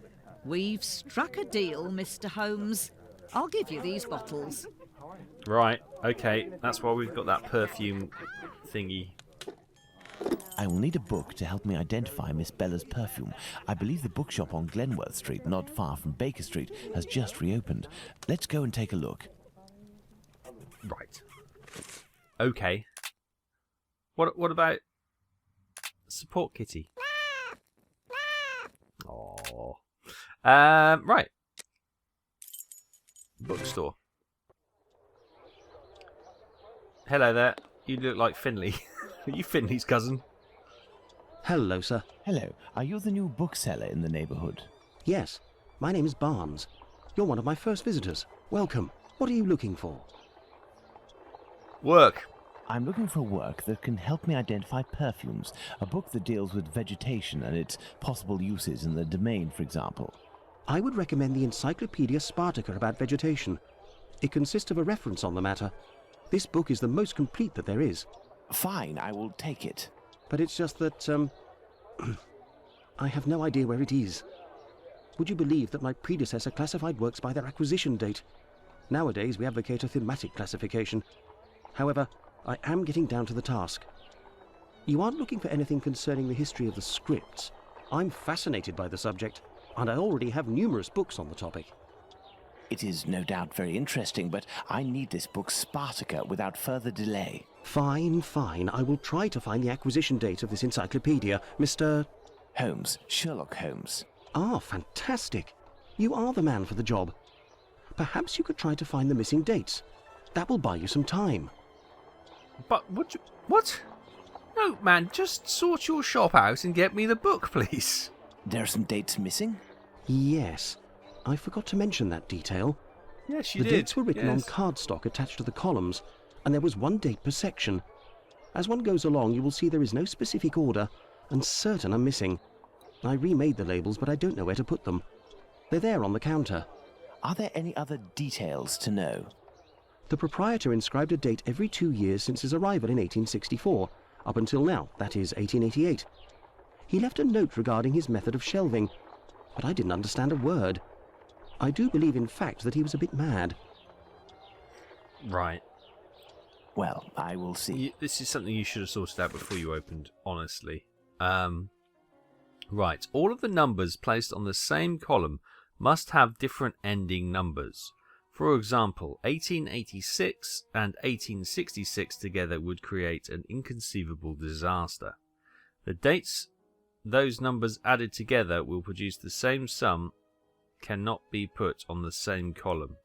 We've struck a deal, Mr. Holmes. I'll give you these bottles. Right, okay. That's why we've got that perfume thingy. I will need a book to help me identify Miss Bella's perfume. I believe the bookshop on Glenworth Street, not far from Baker Street, has just reopened. Let's go and take a look. Right. Okay. What about support kitty? Oh. Right. Bookstore. Hello there. You look like Finley. Are you Finley's cousin? Hello, sir. Hello. Are you the new bookseller in the neighbourhood? Yes, my name is Barnes. You're one of my first visitors. Welcome. What are you looking for? Work. I'm looking for work that can help me identify perfumes. A book that deals with vegetation and its possible uses in the domain, for example. I would recommend the Encyclopedia Spartica about vegetation. It consists of a reference on the matter. This book is the most complete that there is. Fine, I will take it. But it's just that, I have no idea where it is. Would you believe that my predecessor classified works by their acquisition date? Nowadays, we advocate a thematic classification. However, I am getting down to the task. You aren't looking for anything concerning the history of the scripts. I'm fascinated by the subject, and I already have numerous books on the topic. It is no doubt very interesting, but I need this book Spartica without further delay. Fine, fine. I will try to find the acquisition date of this encyclopedia, Mr. Holmes, Sherlock Holmes. Ah, fantastic. You are the man for the job. Perhaps you could try to find the missing dates. That will buy you some time. But would you... What? No, man, just sort your shop out and get me the book, please. There are some dates missing? Yes. I forgot to mention that detail. Yes, you did. The dates were written on yes. cardstock attached to the columns, and there was one date per section. As one goes along, you will see there is no specific order, and certain are missing. I remade the labels, but I don't know where to put them. They're there on the counter. Are there any other details to know? The proprietor inscribed a date every 2 years since his arrival in 1864, up until now, that is 1888. He left a note regarding his method of shelving, but I didn't understand a word. I do believe, in fact, that he was a bit mad. Right. Well, I will see. This is something you should have sorted out before you opened, honestly. Right. All of the numbers placed on the same column must have different ending numbers. For example, 1886 and 1866 together would create an inconceivable disaster. The dates those numbers added together will produce the same sum cannot be put on the same column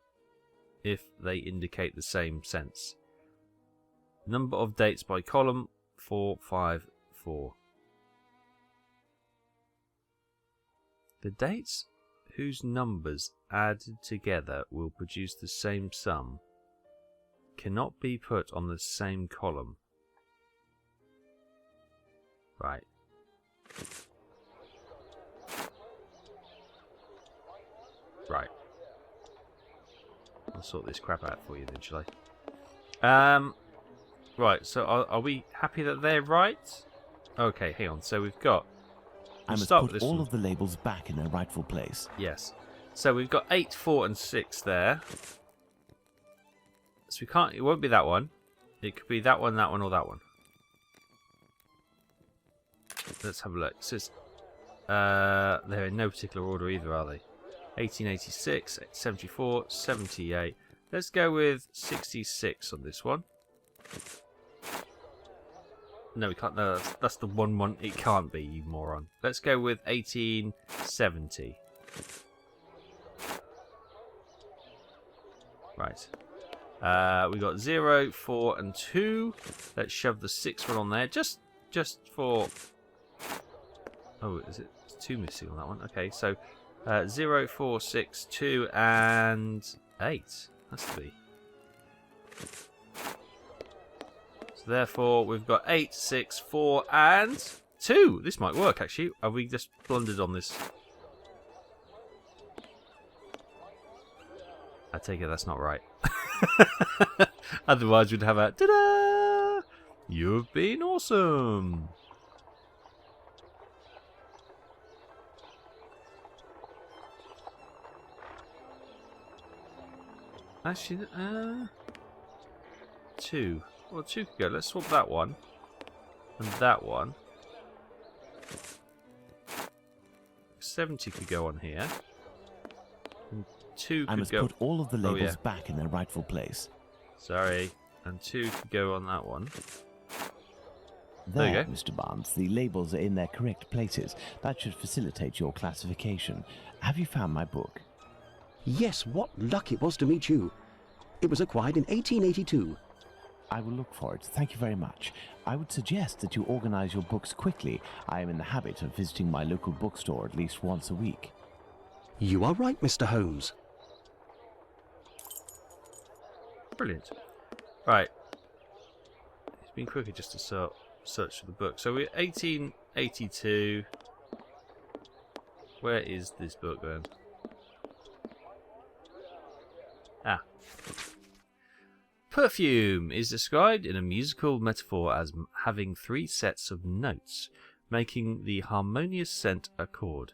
if they indicate the same sense. Number of dates by column 454. The dates whose numbers added together will produce the same sum cannot be put on the same column. Right. I'll sort this crap out for you then, shall I? Right, so are we happy that they're right? Okay, hang on. So we've got... I must start with put this all one. of the labels back in their rightful place. Yes. So we've got 8, 4, and 6 there. So we can't... It won't be that one. It could be that one, or that one. Let's have a look. So it's, they're in no particular order either, are they? 1886, 74, 78. Let's go with 66 on this one. No, we can't. No, that's the one. It can't be, you moron. Let's go with 1870. Right. We got 0, 4, and 2. Let's shove the 6 one on there. Just for... Oh, is it 2 missing on that one? Okay, so 0, 4, 6, 2, and 8. Has to be. So therefore, we've got 8, 6, 4, and 2. This might work, actually. Have we just blundered on this? I take it that's not right. Otherwise, we'd have a ta-da! You've been awesome. Actually, 2. Well, 2 could go. Let's swap that one and that one. 70 could go on here. And 2 could I must go... put all of the labels back in their rightful place. Sorry. And 2 could go on that one. There you go. Mr. Barnes. The labels are in their correct places. That should facilitate your classification. Have you found my book? Yes, what luck it was to meet you. It was acquired in 1882. I will look for it. Thank you very much. I would suggest that you organize your books quickly. I am in the habit of visiting my local bookstore at least once a week. You are right, Mr. Holmes. Brilliant. Right. It's been quicker just to search for the book. So we're 1882. Where is this book then? Ah. Perfume is described in a musical metaphor as having 3 sets of notes, making the harmonious scent a chord.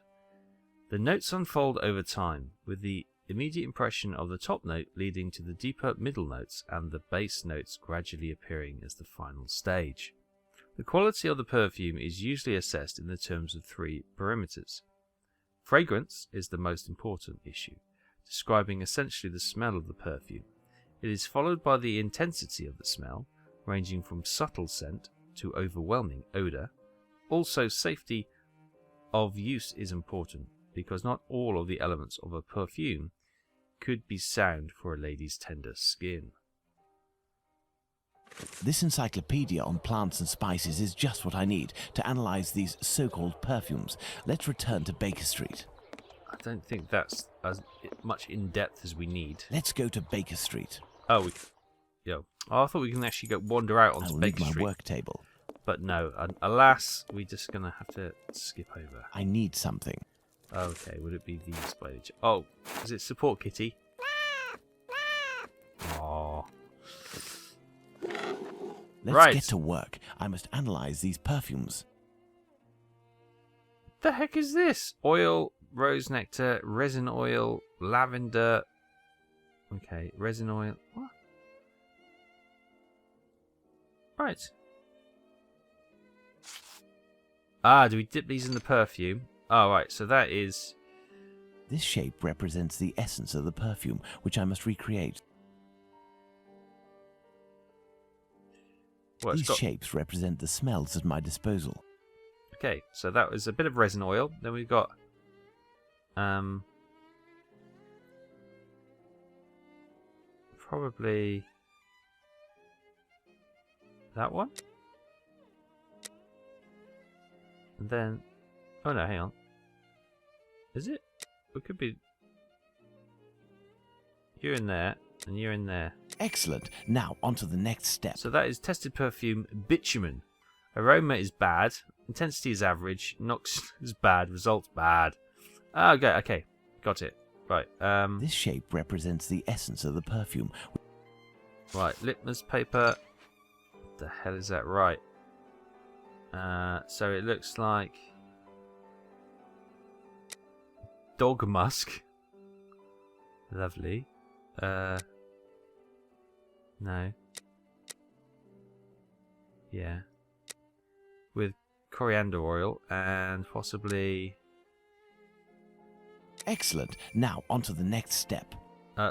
The notes unfold over time, with the immediate impression of the top note leading to the deeper middle notes and the bass notes gradually appearing as the final stage. The quality of the perfume is usually assessed in the terms of 3 parameters. Fragrance is the most important issue, describing essentially the smell of the perfume. It is followed by the intensity of the smell, ranging from subtle scent to overwhelming odour. Also, safety of use is important, because not all of the elements of a perfume could be sound for a lady's tender skin. This encyclopedia on plants and spices is just what I need to analyze these so-called perfumes. Let's return to Baker Street. I don't think that's as much in depth as we need. Let's go to Baker Street. Oh, I thought we can actually go wander out onto I'll Baker need my Street. work table. But no, alas, we're just gonna have to skip over. I need something. Okay, would it be the spider? Oh, is it support kitty? Oh. Let's get to work. I must analyze these perfumes. The heck is this? Oil, rose nectar, resin oil, lavender. Okay, resin oil. What? Right. Ah, do we dip these in the perfume? Oh, right, so that is... This shape represents the essence of the perfume, which I must recreate. Well, These shapes represent the smells at my disposal. Okay, so that was a bit of resin oil. Then we've got... probably... that one? And then... Oh no, hang on. Is it? It could be... You're in there, and you're in there. Excellent. Now, on to the next step. So that is tested perfume bitumen. Aroma is bad. Intensity is average. Nox is bad. Results bad. Okay. Got it. Right. This shape represents the essence of the perfume. Right. Litmus paper. What the hell is that? Right. So it looks like dog musk. Lovely. No. Yeah. With coriander oil and possibly... Excellent. Now, on to the next step.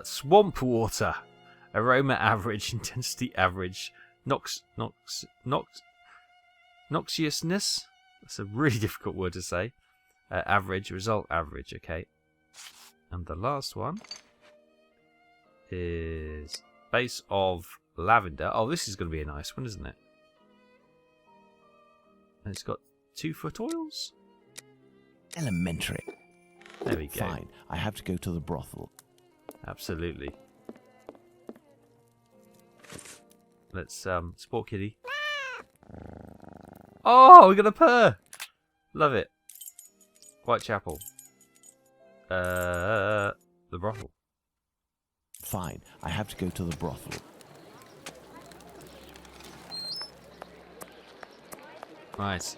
Swamp water. Aroma average, intensity average, noxiousness. That's a really difficult word to say. Average, result average, okay. And the last one is base of lavender. Oh, this is going to be a nice one, isn't it? And it's got 2 foot oils. Elementary. There we go. Fine. I have to go to the brothel. Absolutely. Let's sport kitty. Oh, we got a purr. Love it. Whitechapel. The brothel. Fine. I have to go to the brothel. Right.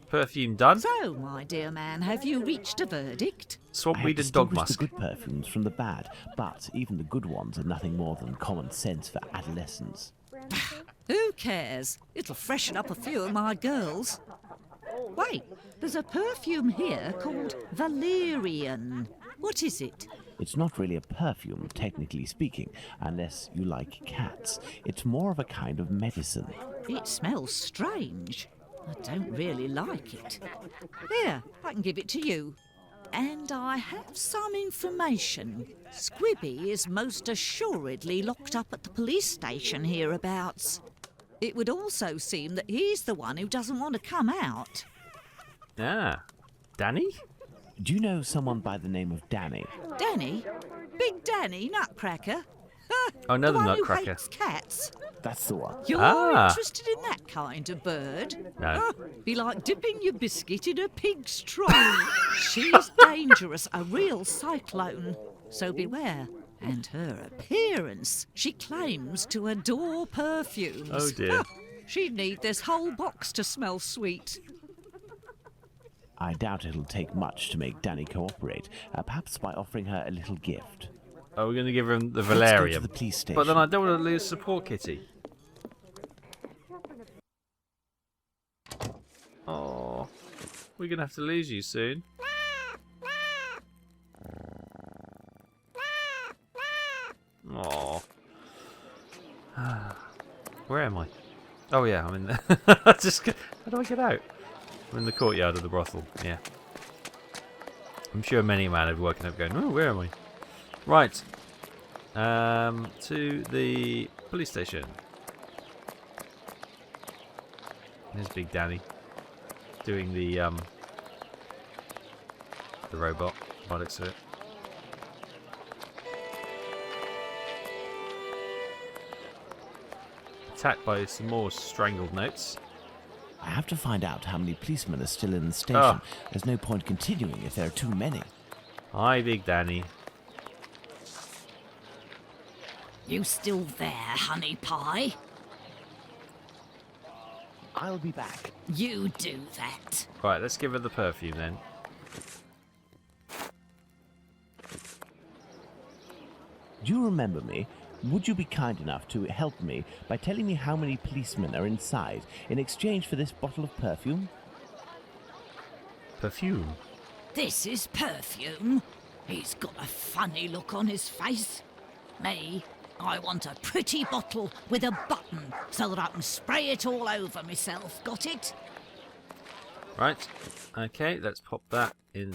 Perfume done. So, my dear man, have you reached a verdict? Swampweed and dog the musk. good perfumes from the bad, but even the good ones are nothing more than common sense for adolescents. Who cares? It'll freshen up a few of my girls. Wait, there's a perfume here called Valerian. What is it? It's not really a perfume, technically speaking, unless you like cats. It's more of a kind of medicine. It smells strange. I don't really like it. Here, I can give it to you. And I have some information. Squibby is most assuredly locked up at the police station hereabouts. It would also seem that he's the one who doesn't want to come out. Ah, Danny? Do you know someone by the name of Danny? Danny? Big Danny Nutcracker? Oh, another the one nutcracker. who hates cats. That's the one. You're interested in that kind of bird? No. Be like dipping your biscuit in a pig's trough. She's dangerous, a real cyclone. So beware. And her appearance. She claims to adore perfumes. Oh dear. She'd need this whole box to smell sweet. I doubt it'll take much to make Danny cooperate, perhaps by offering her a little gift. Oh, we're going to give him the Let's go to Valerian. the police station. But then I don't want to lose support kitty. Oh, we're going to have to lose you soon. Oh. Where am I? Oh yeah, I'm in there. How do I get out? I'm in the courtyard of the brothel. Yeah. I'm sure many a man have woken up going, oh, where am I? Right. To the police station. There's Big Danny doing the robot by the looks of it. Attacked by some more strangled notes. I have to find out how many policemen are still in the station. Oh. There's no point continuing if there are too many. Hi, Big Danny. You still there, honey pie? I'll be back. You do that. Right, let's give her the perfume then. Do you remember me? Would you be kind enough to help me by telling me how many policemen are inside in exchange for this bottle of perfume? Perfume? This is perfume. He's got a funny look on his face. Me, I want a pretty bottle with a button so that I can spray it all over myself. Got it? Right. Okay, let's pop that in.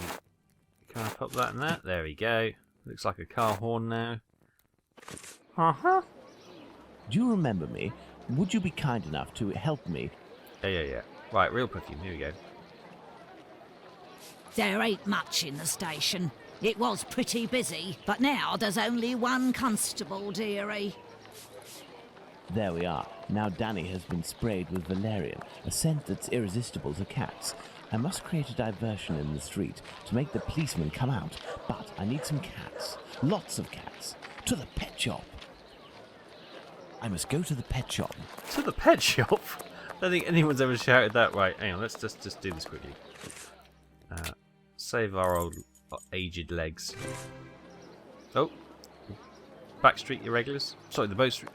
Can I pop that in that? There we go. Looks like a car horn now. Uh-huh. Do you remember me? Would you be kind enough to help me? Yeah. Right, real perfume. Here we go. There ain't much in the station. It was pretty busy, but now there's only one constable, dearie. There we are. Now Danny has been sprayed with valerian, a scent that's irresistible to cats. I must create a diversion in the street to make the policemen come out, but I need some cats. Lots of cats. To the pet shop. I must go to the pet shop. To the pet shop? I don't think anyone's ever shouted that. Right, hang on, let's just do this quickly. Save our old aged legs. Oh. Backstreet Irregulars? Sorry, the Bow Street...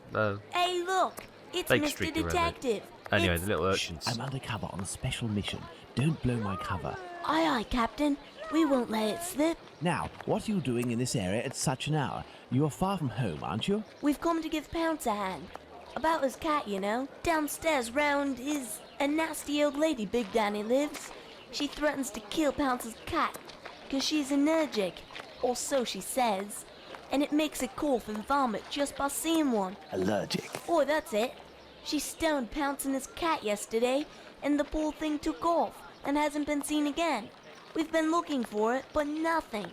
Hey, look! It's Baker Mr. Street Detective! Anyway, the little urchins. I'm undercover on a special mission. Don't blow my cover. Aye, aye, Captain. We won't let it slip. Now, what are you doing in this area at such an hour? You are far from home, aren't you? We've come to give Pounce a hand. About his cat, you know. Downstairs round is a nasty old lady Big Danny lives. She threatens to kill Pounce's cat, 'cause she's allergic. Or so she says. And it makes it cough and vomit just by seeing one. Allergic. Oh, that's it. She stoned Pounce and his cat yesterday, and the poor thing took off and hasn't been seen again. We've been looking for it, but nothing.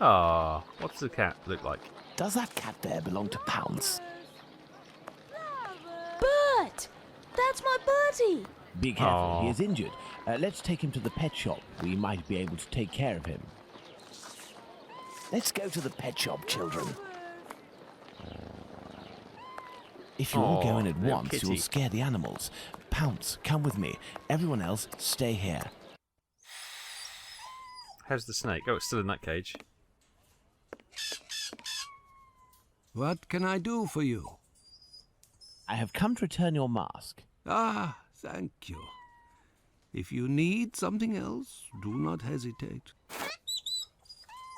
Ah, what's the cat look like? Does that cat there belong to Pounce? Bert! That's my Bertie! Be careful, Aw. he is injured. Let's take him to the pet shop. We might be able to take care of him. Let's go to the pet shop, children. If you all go in at little once, kitty. you'll scare the animals. Pounce, come with me. Everyone else, stay here. How's the snake? Oh, it's still in that cage. What can I do for you? I have come to return your mask. Ah, thank you. If you need something else, do not hesitate.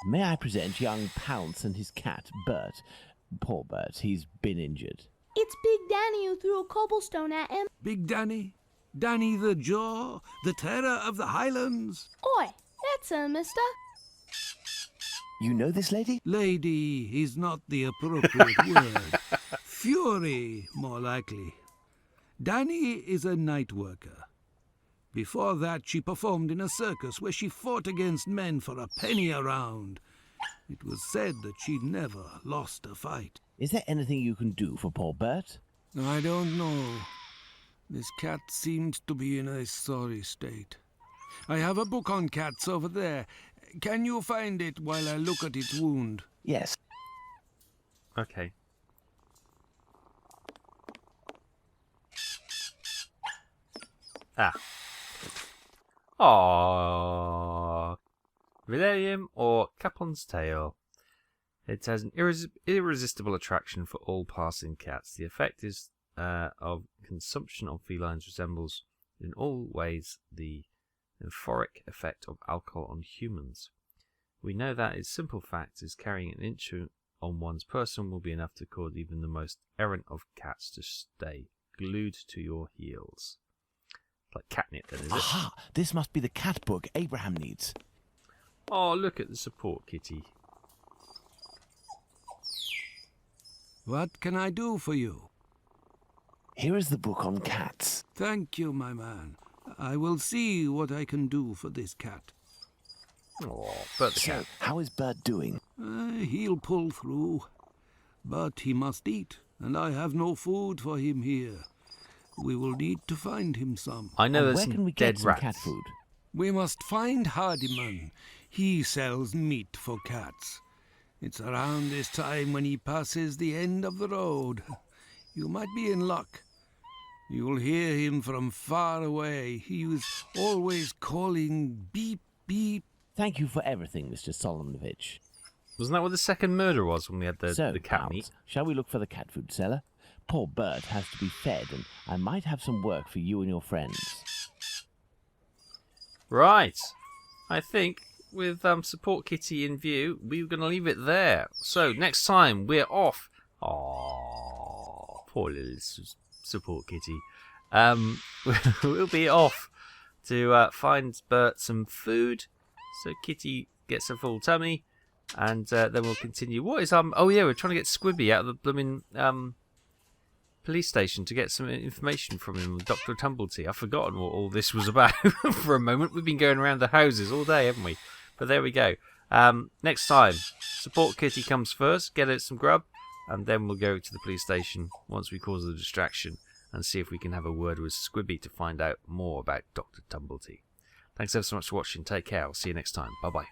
May I present young Pounce and his cat, Bert? Poor Bert, he's been injured. It's Big Danny who threw a cobblestone at him. Big Danny? Danny the Jaw? The terror of the Highlands? Oi, that's her, mister. You know this lady? Lady is not the appropriate word. Fury, more likely. Danny is a night worker. Before that, she performed in a circus where she fought against men for a penny a round. It was said that she never lost a fight. Is there anything you can do for poor Bert? I don't know. This cat seems to be in a sorry state. I have a book on cats over there. Can you find it while I look at its wound? Yes. Okay. Ah. Aww. Villiam or Capon's tail. It has an irresistible attraction for all passing cats. The effect is of consumption of felines resembles in all ways the euphoric effect of alcohol on humans. We know that its simple fact is carrying an inch on one's person will be enough to cause even the most errant of cats to stay glued to your heels. Like catnip, then, is it? Aha! This must be the cat book Abraham needs. Oh, look at the support kitty. What can I do for you? Here is the book on cats. Thank you, my man. I will see what I can do for this cat. Oh, Bert the So, cat. how is Bert doing? He'll pull through. But he must eat, and I have no food for him here. We will need to find him some. I know And there's where some can we dead get some rats. cat food? We must find Hardiman. He sells meat for cats. It's around this time when he passes the end of the road. You might be in luck. You'll hear him from far away. He was always calling beep, beep. Thank you for everything, Mr. Solomonovich. Wasn't that what the second murder was when we had the cat Pounce, meat? shall we look for the cat food seller? Poor Bert has to be fed, and I might have some work for you and your friends. Right. I think with support kitty in view, we're going to leave it there. So next time we're off. Oh, poor little support kitty. We'll be off to find Bert some food, so Kitty gets a full tummy, and then we'll continue. What is Oh yeah, we're trying to get Squibby out of the blooming police station to get some information from him, Dr. Tumblety. I've forgotten what all this was about for a moment. We've been going around the houses all day, haven't we? But there we go. Next time, support Kitty comes first, get it some grub, and then we'll go to the police station once we cause the distraction. and see if we can have a word with Squibby to find out more about Dr. Tumblety. Thanks ever so much for watching. Take care. I'll see you next time. Bye bye.